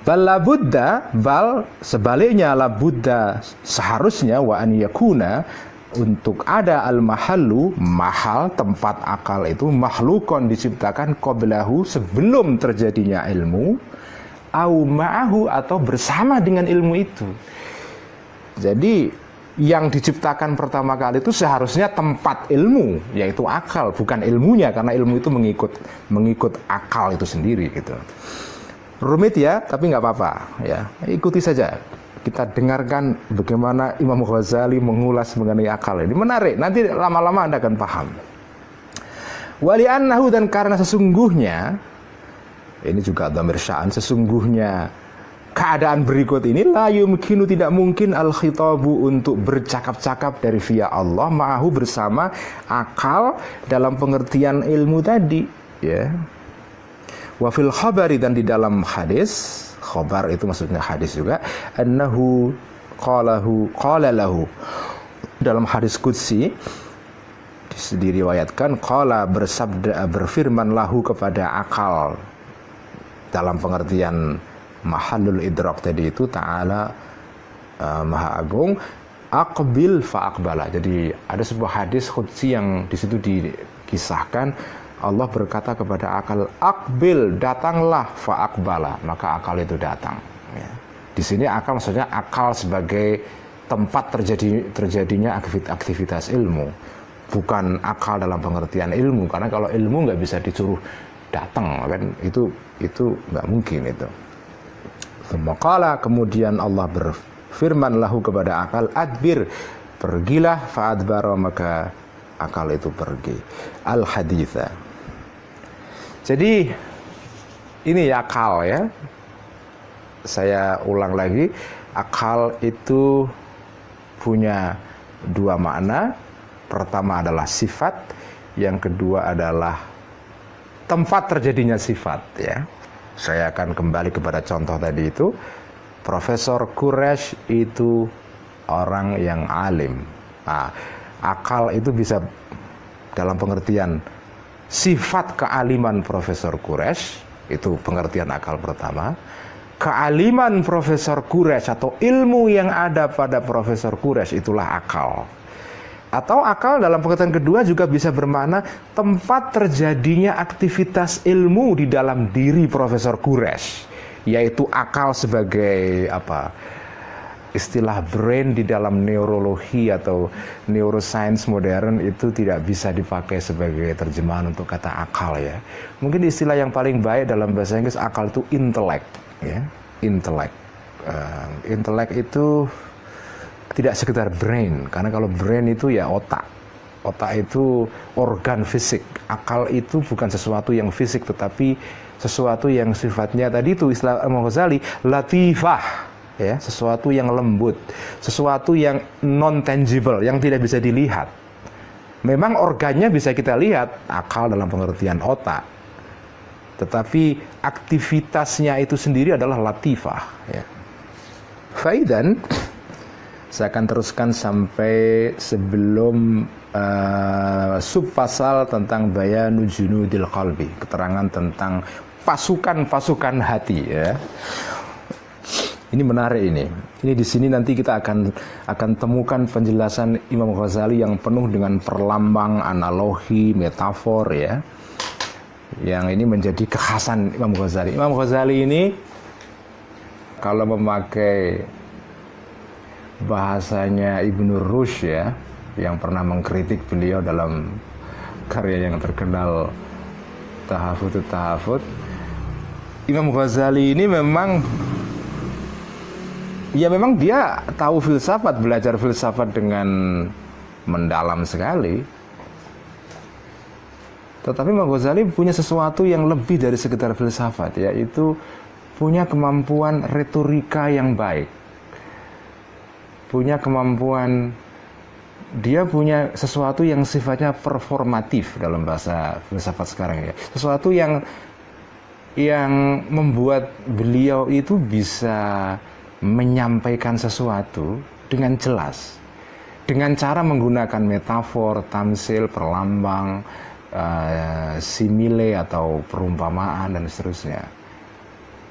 Bal la budda, bal sebaliknya, la budda seharusnya, wa an yakuna, untuk ada al-mahallu, mahal, tempat akal itu, makhlukon, diciptakan, qablahu, sebelum terjadinya ilmu, au ma'ahu, atau bersama dengan ilmu itu. Jadi yang diciptakan pertama kali itu seharusnya tempat ilmu, yaitu akal, bukan ilmunya, karena ilmu itu mengikut akal itu sendiri gitu. Rumit ya, tapi nggak apa-apa ya, ikuti saja. Kita dengarkan bagaimana Imam Ghazali mengulas mengenai akal ini. Menarik, nanti lama-lama Anda akan paham. Wali'annahu, dan karena sesungguhnya, ini juga dhamir sya'an, sesungguhnya keadaan berikut ini, la yumkinu, tidak mungkin, al-khitabu, untuk bercakap-cakap dari via Allah, ma'ahu, bersama akal dalam pengertian ilmu tadi, ya. Wa fil khabari, dan di dalam hadis, khabar itu maksudnya hadis juga, annahu qala lahu, dalam hadis qudsi diriwayatkan, qala, bersabda, berfirman, lahu, kepada akal, dalam pengertian mahallul idrak tadi itu, ta'ala, maha agung, aqbil fa aqbala. Jadi ada sebuah hadis qudsi yang di situ dikisahkan, Allah berkata kepada akal, aqbil, datanglah, fa aqbala, maka akal itu datang, ya. Di sini akal maksudnya akal sebagai tempat terjadinya aktivitas ilmu, bukan akal dalam pengertian ilmu, karena kalau ilmu nggak bisa disuruh datang, kan itu nggak mungkin itu. Maka kemudian Allah berfirman lahu, kepada akal, adbir, pergilah, fa adbara, maka akal itu pergi. Al-haditha. Jadi ini akal, ya. Saya ulang lagi, akal itu punya dua makna. Pertama adalah sifat, yang kedua adalah tempat terjadinya sifat, ya. Saya akan kembali kepada contoh tadi itu. Profesor Quraisy itu orang yang alim. Nah, akal itu bisa dalam pengertian sifat kealiman Profesor Quraisy, itu pengertian akal pertama. Kealiman Profesor Quraisy atau ilmu yang ada pada Profesor Quraisy, itulah akal. Atau akal dalam pengertian kedua juga bisa bermakna tempat terjadinya aktivitas ilmu di dalam diri Profesor Quraisy, yaitu akal sebagai apa? Istilah brain di dalam neurologi atau neuroscience modern itu tidak bisa dipakai sebagai terjemahan untuk kata akal, ya. Mungkin istilah yang paling baik dalam bahasa Inggris akal itu intellect, ya. Intellect. Intellect itu tidak sekedar brain, karena kalau brain itu ya otak. Otak itu organ fisik. Akal itu bukan sesuatu yang fisik, tetapi sesuatu yang sifatnya tadi itu istilah Imam Ghazali latifah, ya, sesuatu yang lembut, sesuatu yang non tangible, yang tidak bisa dilihat. Memang organnya bisa kita lihat, akal dalam pengertian otak, tetapi aktivitasnya itu sendiri adalah latifah, ya. Faidan, saya akan teruskan sampai sebelum subpasal tentang bayanu junudil qalbi, keterangan tentang pasukan-pasukan hati, ya. Ini menarik ini. Ini di sini nanti kita akan temukan penjelasan Imam Ghazali yang penuh dengan perlambang, analogi, metafor, ya. Yang ini menjadi kekhasan Imam Ghazali. Imam Ghazali ini kalau memakai bahasanya Ibnu Rushd, ya, yang pernah mengkritik beliau dalam karya yang terkenal Tahafut, Imam Ghazali ini memang dia tahu filsafat, belajar filsafat dengan mendalam sekali. Tetapi Imam Ghazali punya sesuatu yang lebih dari sekedar filsafat, yaitu punya kemampuan retorika yang baik. Dia punya sesuatu yang sifatnya performatif dalam bahasa filsafat sekarang ya. Sesuatu yang membuat beliau itu bisa menyampaikan sesuatu dengan jelas, dengan cara menggunakan metafor, tamsil, perlambang, simile atau perumpamaan dan seterusnya.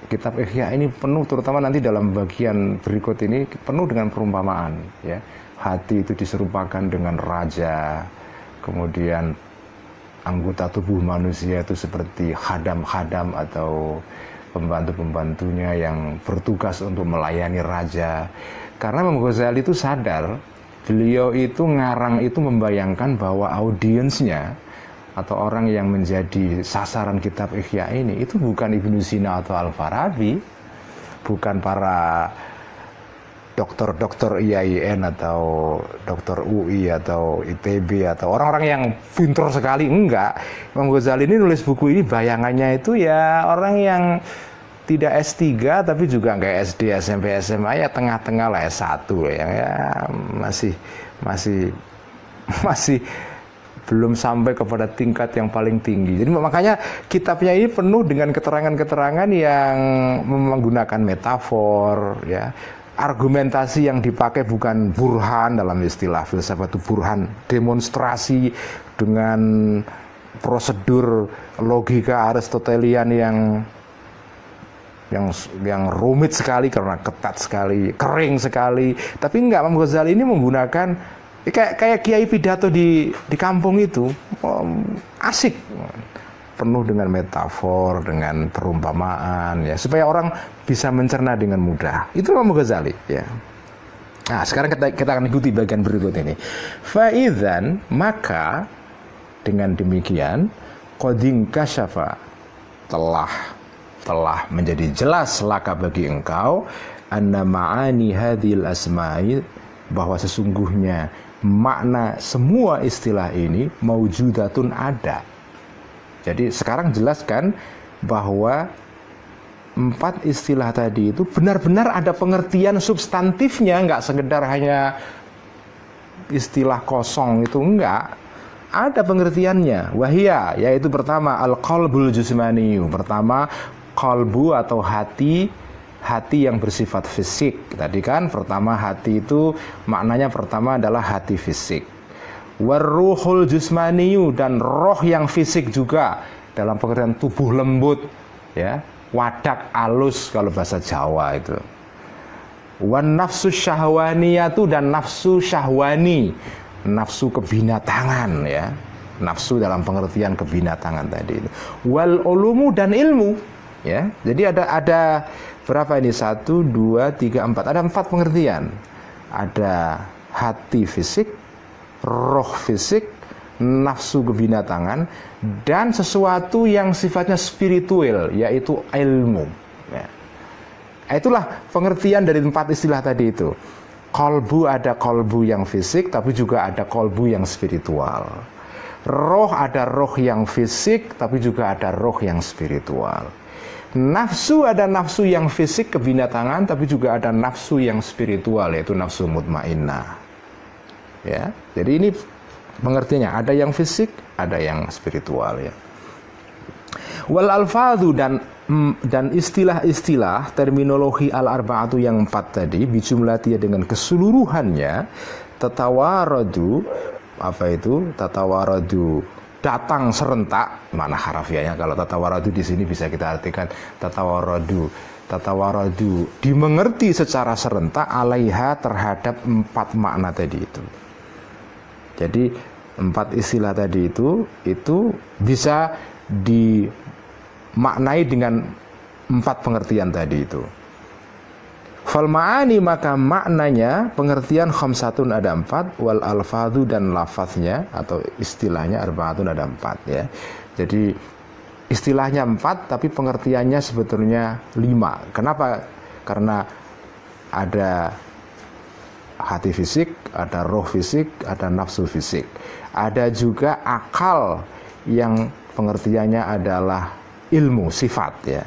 Kitab Ihya ini penuh, terutama nanti dalam bagian berikut ini, penuh dengan perumpamaan ya. Hati itu diserupakan dengan raja, kemudian anggota tubuh manusia itu seperti khadam-khadam atau pembantu-pembantunya yang bertugas untuk melayani raja. Karena Imam Ghazali itu sadar, beliau itu ngarang itu membayangkan bahwa audiensnya atau orang yang menjadi sasaran kitab Ihya ini itu bukan Ibnu Sina atau Al-Farabi, bukan para dokter IAIN atau dokter UI atau ITB atau orang-orang yang pintar sekali, enggak. Imam Ghazali ini nulis buku ini bayangannya itu ya orang yang tidak S3 tapi juga enggak SD, SMP, SMA, ya tengah-tengah lah, S1 ya masih belum sampai kepada tingkat yang paling tinggi. Jadi makanya kitabnya ini penuh dengan keterangan-keterangan yang menggunakan metafor ya. Argumentasi yang dipakai bukan burhan, dalam istilah filsafat itu burhan, demonstrasi dengan prosedur logika Aristotelian yang rumit sekali karena ketat sekali, kering sekali. Tapi enggak, Imam Ghazali ini menggunakan kayak kiai pidato di kampung itu, asik, penuh dengan metafor, dengan perumpamaan ya, supaya orang bisa mencerna dengan mudah. Itu Imam Ghazali ya. Nah, sekarang kita akan ikuti bagian berikut ini. Fa'idzan, maka dengan demikian qadin kasyafa, telah menjadi jelas laka bagi engkau anna ma'ani hadhil asma'i, bahwa sesungguhnya makna semua istilah ini maujudatun, ada. Jadi sekarang jelaskan bahwa 4 istilah tadi itu benar-benar ada pengertian substantifnya, nggak sekedar hanya istilah kosong itu, enggak. Ada pengertiannya. Wahia, yaitu pertama al-qalbul jusmani. Pertama, qalbu atau hati yang bersifat fisik. Tadi kan pertama hati itu maknanya pertama adalah hati fisik. Waruhul jusmaniyu, dan roh yang fisik juga dalam pengertian tubuh lembut ya, wadak alus kalau bahasa Jawa itu. Wan nafsu syahwaniyatu, dan nafsu syahwani, nafsu kebinatangan ya, nafsu dalam pengertian kebinatangan tadi itu. Wal ulumu, dan ilmu ya. Jadi ada berapa ini? 1, 2, 3, 4. Ada 4 pengertian. Ada hati fisik, roh fisik, nafsu kebinatangan, dan sesuatu yang sifatnya spiritual, yaitu ilmu ya. Itulah pengertian dari 4 istilah tadi itu. Kolbu, ada kolbu yang fisik, tapi juga ada kolbu yang spiritual. Roh, ada roh yang fisik, tapi juga ada roh yang spiritual. Nafsu, ada nafsu yang fisik kebinatangan, tapi juga ada nafsu yang spiritual, yaitu nafsu mutmainnah ya. Jadi ini pengertiannya, ada yang fisik, ada yang spiritual ya. Wal alfadhu, dan istilah-istilah terminologi al-arba'atu yang 4 tadi bijumlatiya, dengan keseluruhannya, tatawaradu, apa itu? Tatawaradu, datang serentak. Mana harafiahnya? Kalau tatawaradu di sini bisa kita artikan tatawaradu dimengerti secara serentak alaiha, terhadap 4 makna tadi itu. Jadi 4 istilah tadi itu bisa dimaknai dengan 4 pengertian tadi itu. Fal ma'ani, maka maknanya, pengertian khamsatun, ada 4, wal alfadhu, dan lafaznya atau istilahnya arba'atun, ada 4 ya. Jadi istilahnya 4 tapi pengertiannya sebetulnya 5. Kenapa? Karena ada hati fisik, ada roh fisik, ada nafsu fisik. Ada juga akal yang pengertiannya adalah ilmu, sifat ya.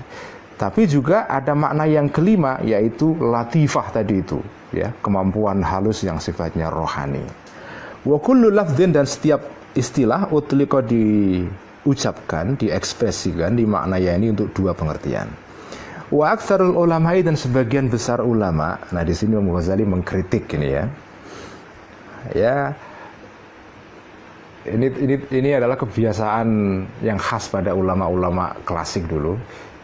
Tapi juga ada makna yang kelima, yaitu latifah tadi itu, ya, kemampuan halus yang sifatnya rohani. Wa kullu lafdzin, dan setiap istilah utliqa diucapkan, diekspresikan, dimaknai ini untuk 2 pengertian. Wa aktsarul ulama'i, dan sebagian besar ulama. Nah, di sini Imam Ghazali mengkritik ini ya. Ya, ini adalah kebiasaan yang khas pada ulama-ulama klasik dulu.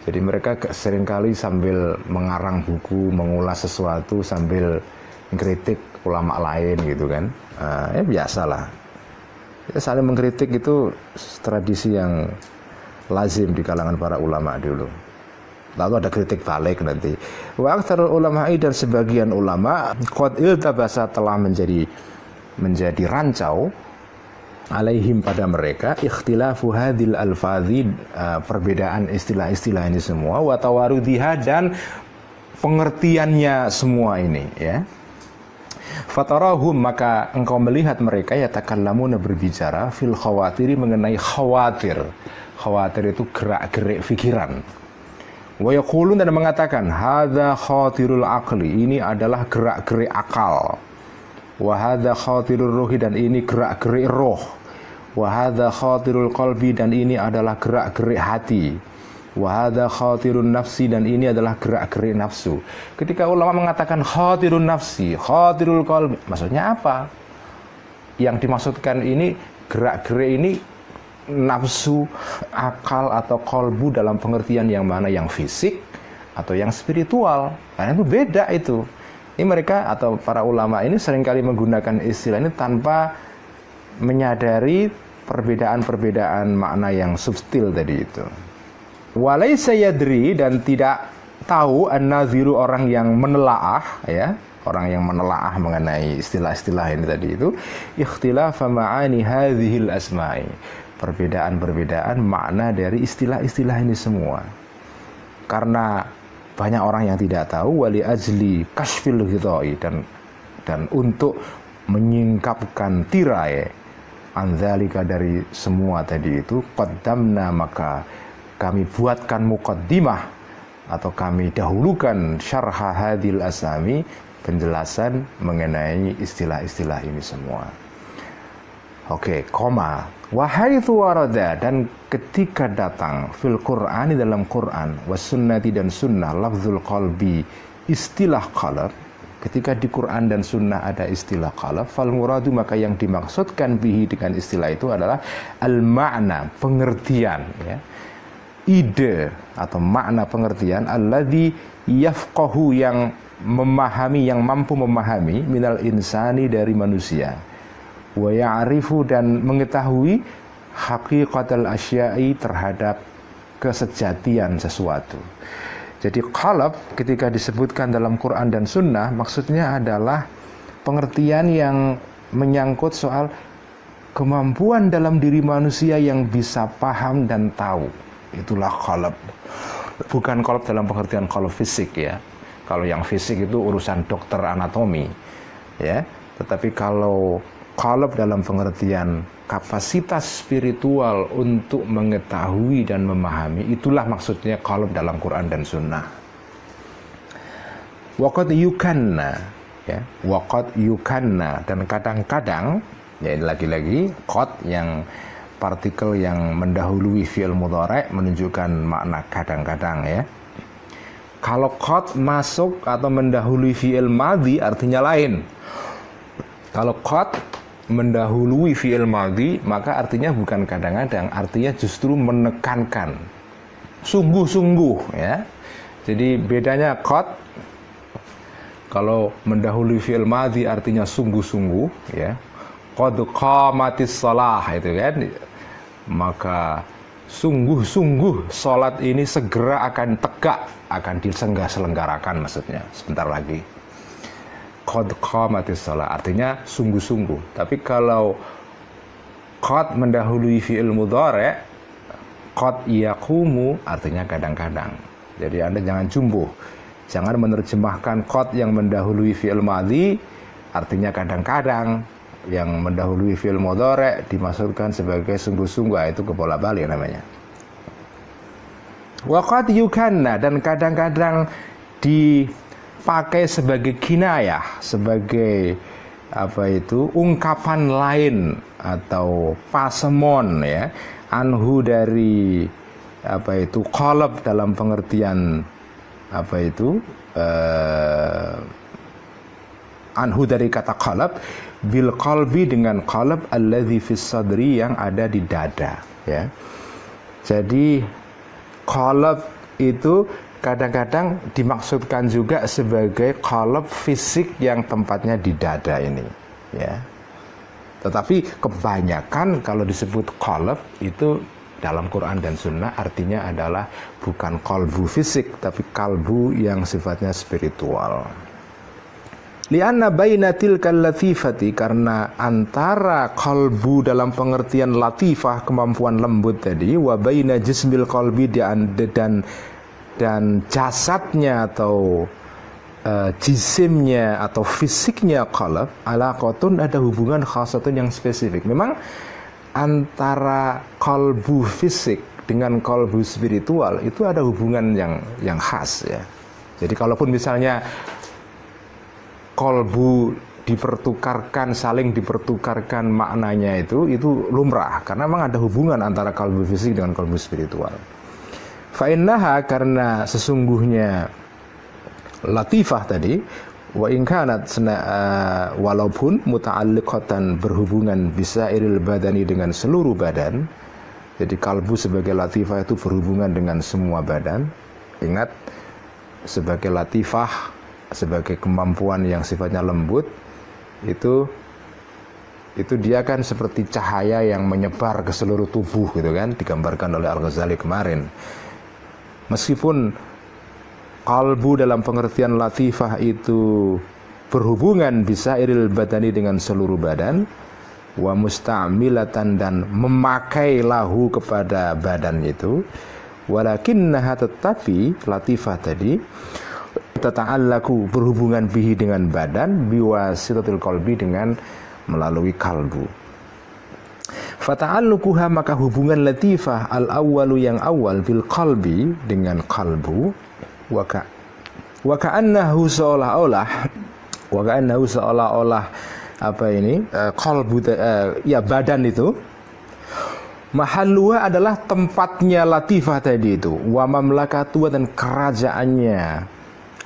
Jadi mereka seringkali sambil mengarang buku, mengulas sesuatu sambil mengkritik ulama lain gitu kan. Ya biasalah. Ya, saling mengkritik itu tradisi yang lazim di kalangan para ulama dulu. Lalu ada kritik balik nanti. Wa aktsarul ulama'i, dan sebagian ulama qad iltabasa, telah menjadi rancau alaihim pada mereka ikhtilafu hadil alfadhi, perbedaan istilah-istilah ini semua, wa tawarudiha, dan pengertiannya semua ini ya. Fatarahum, maka engkau melihat mereka yatakallamuna, berbicara fil khawatiri, mengenai khawatir. Khawatir itu gerak-gerik pikiran. Wa yaqulun, dan mengatakan hadza khawatirul aqli, ini adalah gerak-gerik akal. Wa hadza khawatirur ruhi, dan ini gerak-gerik roh. Wa hadza khawatirul qalbi, dan ini adalah gerak-gerik hati. Wa hadza khawatirun nafsi, dan ini adalah gerak-gerik nafsu. Ketika ulama mengatakan khawatirun nafsi, khawatirul qalbi, maksudnya apa? Yang dimaksudkan ini gerak-gerik ini nafsu, akal, atau qalbu dalam pengertian yang mana, yang fisik atau yang spiritual. Karena itu beda itu. Ini mereka atau para ulama ini seringkali menggunakan istilah ini tanpa menyadari perbedaan-perbedaan makna yang subtil tadi itu. Walaysa yadri, dan tidak tahu an-naziru, orang yang menelaah ya, orang yang menelaah mengenai istilah-istilah ini tadi itu, ikhtilafa ma'ani hadhil asma'i, perbedaan-perbedaan makna dari istilah-istilah ini semua. Karena banyak orang yang tidak tahu, wali ajli kashfil ghidai, dan untuk menyingkapkan tirai anzalika, dari semua tadi itu, qaddamna, maka kami buatkan muqaddimah, atau kami dahulukan syarha hadil asami, penjelasan mengenai istilah-istilah ini semua. Oke, koma. Wahaitsu warada, dan ketika datang fil Qur'ani, dalam Quran, was sunnati, dan sunnah, lafzul qalbi, istilah qalb. Ketika di Quran dan sunnah ada istilah qalb, fal muradu, maka yang dimaksudkan bihi, dengan istilah itu adalah al makna, pengertian ya. Ide atau makna pengertian, alladzi yafqahu, yang memahami, yang mampu memahami, minal insani, dari manusia, wa ya'rifu, dan mengetahui haqiqatal asya'i, terhadap kesejatian sesuatu. Jadi qalb ketika disebutkan dalam Quran dan sunnah, maksudnya adalah pengertian yang menyangkut soal kemampuan dalam diri manusia yang bisa paham dan tahu. Itulah qalb. Bukan qalb dalam pengertian qalb fisik ya. Kalau yang fisik itu urusan dokter anatomi ya. Tetapi kalau qalb dalam pengertian kapasitas spiritual untuk mengetahui dan memahami, itulah maksudnya qalb dalam Quran dan sunnah. Waqad yukanna ya, waqad yukanna, dan kadang-kadang ya, lagi-lagi qad yang partikel yang mendahului fi'il mudhari' menunjukkan makna kadang-kadang ya. Kalau qad masuk atau mendahului fi'il madhi artinya lain. Kalau qad mendahului fi'il madhi, maka artinya bukan kadang-kadang, artinya justru menekankan, sungguh-sungguh ya. Jadi bedanya qad, kalau mendahului fi'il madhi artinya sungguh-sungguh ya. Qad qamatis shalah, itu kan, maka sungguh-sungguh salat ini segera akan tegak, akan diselenggarakan, maksudnya sebentar lagi. Qad qamatis shalah artinya sungguh-sungguh. Tapi kalau qad mendahului fi'il mudhari', qad yaqumu artinya kadang-kadang. Jadi Anda jangan jumbo. Jangan menerjemahkan qad yang mendahului fi'il madhi artinya kadang-kadang, yang mendahului fi'il mudhari dimaksudkan sebagai sungguh-sungguh, itu kebolak-balik namanya. Wa qad yukanna, dan kadang-kadang dipakai sebagai kinayah, sebagai ungkapan lain atau pasemon ya, anhu dari qalb dalam pengertian anhu dari kata qalb, bil qalbi dengan qalb alladzi fis sadri yang ada di dada ya. Jadi qalb itu kadang-kadang dimaksudkan juga sebagai qalb fisik yang tempatnya di dada ini ya. Tetapi kebanyakan kalau disebut qalb itu dalam Quran dan Sunnah artinya adalah bukan qalbu fisik, tapi kalbu yang sifatnya spiritual. Lianna baina tilkal latifati, karena antara qalbu dalam pengertian latifah kemampuan lembut tadi, wa baina jismil qalbi dan jasadnya atau jisimnya atau fisiknya qalb, alaqatun, ada hubungan khasatun yang spesifik. Memang antara qalbu fisik dengan qalbu spiritual itu ada hubungan yang khas ya. Jadi kalaupun misalnya qalbu saling dipertukarkan maknanya itu lumrah, karena memang ada hubungan antara qalbu fisik dengan qalbu spiritual. Fa innaha, karena sesungguhnya latifah tadi, wa in kanat walaupun muta'alliqatan berhubungan bisairil badani dengan seluruh badan. Jadi kalbu sebagai latifah itu berhubungan dengan semua badan. Ingat, sebagai latifah, sebagai kemampuan yang sifatnya lembut, itu dia kan seperti cahaya yang menyebar ke seluruh tubuh gitu kan, digambarkan oleh Al-Ghazali kemarin. Meskipun kalbu dalam pengertian latifah itu berhubungan bisairil badani dengan seluruh badan, wa musta'milatan, dan memakai lahu kepada badan itu, walakinnaha, tetapi latifah tadi tata'allaku berhubungan bihi dengan badan, biwasitatil qalbi dengan melalui kalbu. Fata'allukuha, maka hubungan latifah al-awwalu yang awal bil qalbi dengan kalbu, wa ka'annahu seolah-olah qalbu ya badan itu, mahalluha adalah tempatnya latifah tadi itu, wa mamlakatuha, dan kerajaannya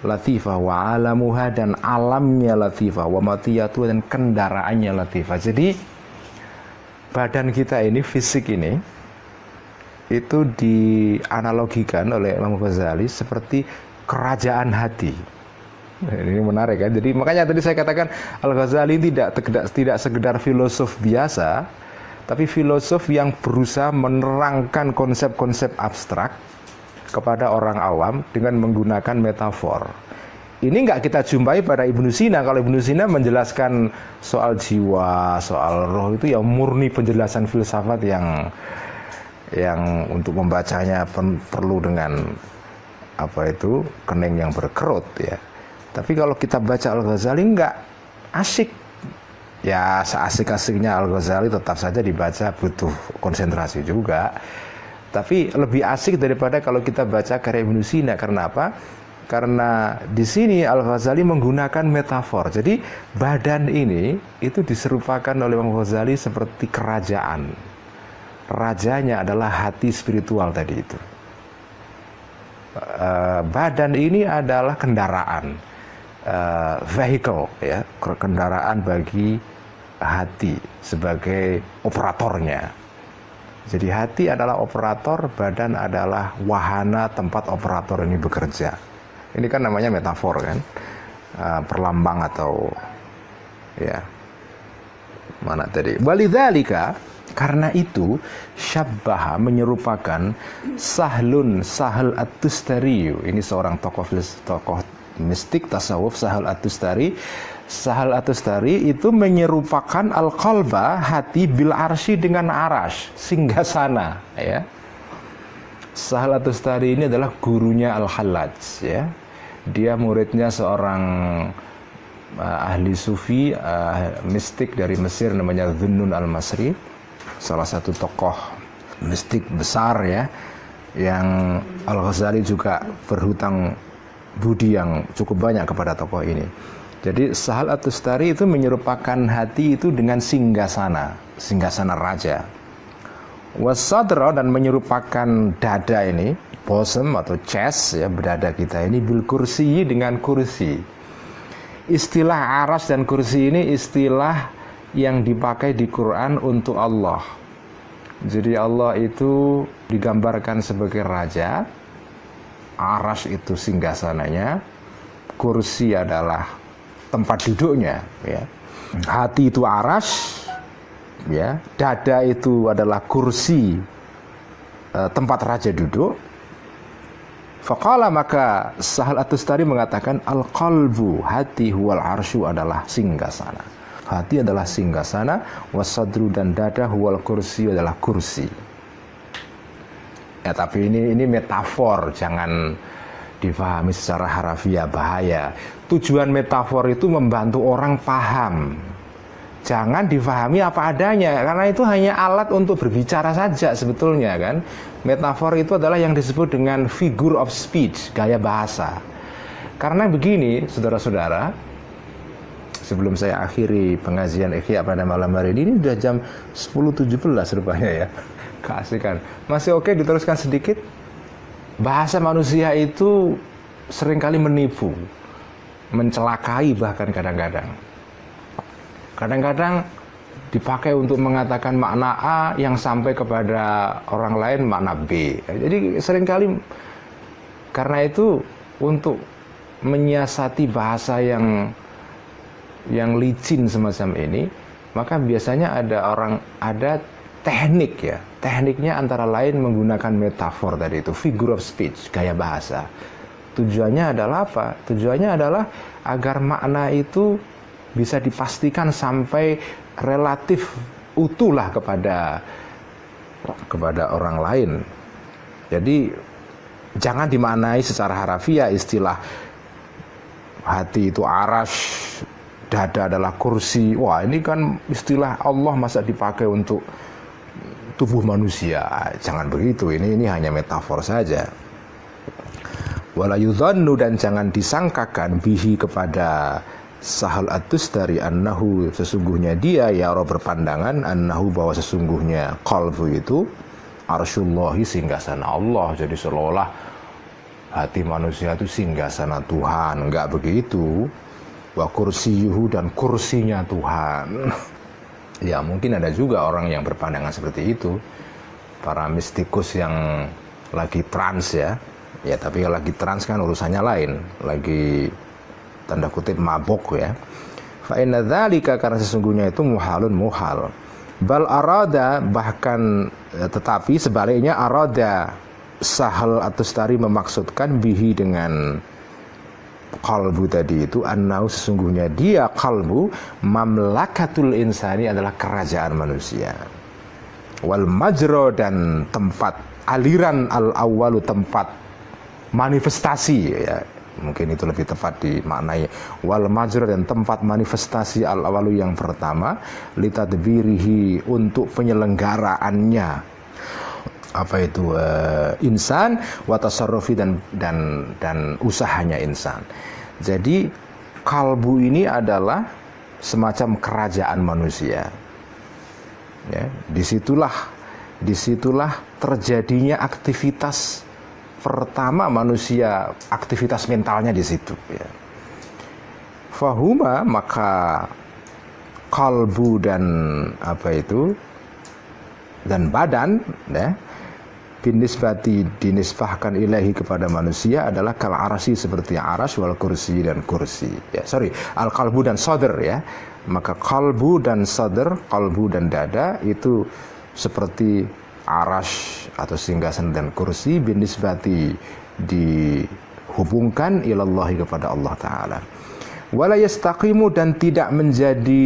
latifah, wa alamuha, dan alamnya latifah, wa matiyatuha, dan kendaraannya latifah. Jadi badan kita ini, fisik ini, itu dianalogikan oleh Imam Ghazali seperti kerajaan hati. Ini menarik kan? Jadi makanya tadi saya katakan Al-Ghazali tidak sekedar filosof biasa, tapi filosof yang berusaha menerangkan konsep-konsep abstrak kepada orang awam dengan menggunakan metafor. Ini nggak kita jumpai pada Ibnu Sina. Kalau Ibnu Sina menjelaskan soal jiwa, soal roh, itu ya murni penjelasan filsafat yang untuk membacanya perlu dengan kening yang berkerut ya. Tapi kalau kita baca Al-Ghazali nggak asik ya, seasik-asiknya Al-Ghazali tetap saja dibaca butuh konsentrasi juga, tapi lebih asik daripada kalau kita baca karya Ibnu Sina. Karena apa? Karena di sini Al-Ghazali menggunakan metafor. Jadi badan ini itu diserupakan oleh Imam Ghazali seperti kerajaan. Rajanya adalah hati spiritual tadi itu. Badan ini adalah kendaraan, vehicle ya, kendaraan bagi hati sebagai operatornya. Jadi hati adalah operator, badan adalah wahana tempat operator ini bekerja. Ini kan namanya metafor kan, perlambang atau ya mana tadi. Walidzalika, karena itu syabbaha, menyerupakan Sahal At-Tustari. Ini seorang tokoh mistik tasawuf, Sahal At-Tustari. Sahal At-Tustari itu menyerupakan al-qalba, hati, bil arsy, dengan arash, singgasana ya. Sahal At-Tustari ini adalah gurunya Al-Hallaj, ya. Dia muridnya seorang ahli sufi, mistik dari Mesir namanya Dhunnun Al-Masri, salah satu tokoh mistik besar, ya, yang Al-Ghazali juga berhutang budi yang cukup banyak kepada tokoh ini. Jadi Sahal At-Tustari itu menyerupakan hati itu dengan singgasana raja. Wasadra, dan menyerupakan dada ini, bosom atau chest, ya, dada kita ini, bil kursi, dengan kursi. Istilah aras dan kursi ini istilah yang dipakai di Quran untuk Allah. Jadi Allah itu digambarkan sebagai raja, aras itu singgasananya, kursi adalah tempat duduknya, ya. Hati itu aras, ya, dada itu adalah kursi, tempat raja duduk. Faqala, maka Sahal At-Tustari mengatakan, al-qalbu, hati, huwal arsyu, adalah singgasana. Hati adalah singgasana, wasadru, dan dada, huwal kursi, adalah kursi. Ya, tapi ini metafor, jangan difahami secara harafiah, bahaya. Tujuan metafor itu membantu orang paham. Jangan difahami apa adanya, karena itu hanya alat untuk berbicara saja sebetulnya, kan. Metafor itu adalah yang disebut dengan figure of speech, gaya bahasa. Karena begini, saudara-saudara, sebelum saya akhiri pengajian Ihya pada malam hari ini sudah jam 10.17 rupanya, ya. Keasikan. Masih oke diteruskan sedikit? Bahasa manusia itu seringkali menipu, mencelakai bahkan kadang-kadang. Kadang-kadang dipakai untuk mengatakan makna A yang sampai kepada orang lain makna B. Jadi seringkali karena itu untuk menyiasati bahasa yang licin semacam ini, maka biasanya ada teknik, ya. Tekniknya antara lain menggunakan metafor tadi itu, figure of speech, gaya bahasa. Tujuannya adalah apa? Tujuannya adalah agar makna itu bisa dipastikan sampai relatif utuhlah kepada orang lain. Jadi jangan dimaknai secara harafiah istilah hati itu aras, dada adalah kursi. Wah, ini kan istilah Allah masa dipakai untuk tubuh manusia. Jangan begitu, ini hanya metafor saja. Wala yudhannu, dan jangan disangkakan bihi, kepada Sahal At-Tustari, annahu, sesungguhnya dia, yara, berpandangan, annahu, bahwa sesungguhnya qalbu itu arshullahi, singgasana Allah. Jadi seolah-olah hati manusia itu singgasana Tuhan. Enggak begitu. Wa kursiyuhu, dan kursinya Tuhan. Ya, mungkin ada juga orang yang berpandangan seperti itu, para mistikus yang lagi trans, ya. Ya, tapi kalau lagi trans kan urusannya lain, lagi tanda kutip mabok, ya. Fa inna dzalika, karena sesungguhnya itu muhalun, muhal. Bal arada, bahkan tetapi sebaliknya, arada, Sahal At-Tustari memaksudkan bihi, dengan qalbu tadi itu, annau, sesungguhnya dia qalbu, mamlakatul insani, adalah kerajaan manusia. Wal majro, dan tempat aliran, al awwalu, tempat manifestasi, ya. Mungkin itu lebih tepat dimaknai. Wal majra, dan tempat manifestasi, al awalu, yang pertama, litadbirihi, untuk penyelenggaraannya, apa itu, insan, wa tasarrufi, dan usahanya insan. Jadi kalbu ini adalah semacam kerajaan manusia, ya. Disitulah terjadinya aktivitas pertama manusia, aktivitas mentalnya di situ, ya. Fahuma, maka kalbu dan dan badan, ya, binisbati, dinisbahkan ilahi, kepada manusia, adalah kal arasi, seperti aras, wal kursi, dan kursi, ya. Al kalbu dan sadr, ya. Maka kalbu dan sadr, kalbu dan dada, itu seperti aras atau singgasan dan kursi, binisbati, dihubungkan ilallahi, kepada Allah Ta'ala. wala yastaqimu, dan tidak menjadi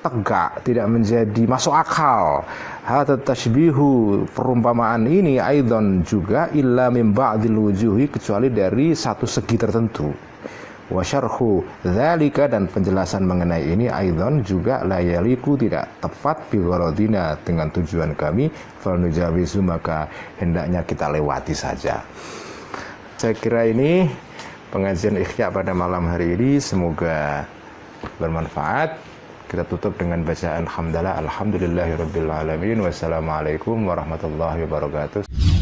tegak, tidak menjadi masuk akal. Hadza tashbihu, perumpamaan ini aidan juga illa min ba'dil wujuhi, kecuali dari satu segi tertentu. Wa syarhu dzalika, dan penjelasan mengenai ini aidan juga la yaliku, tidak tepat bi gharadina, dengan tujuan kami, fal nujawizu, maka hendaknya kita lewati saja. Saya kira ini pengajian Ikhya pada malam hari ini, semoga bermanfaat. Kita tutup dengan bacaan hamdalah, alhamdulillahirabbil alamin, wassalamualaikum warahmatullahi wabarakatuh.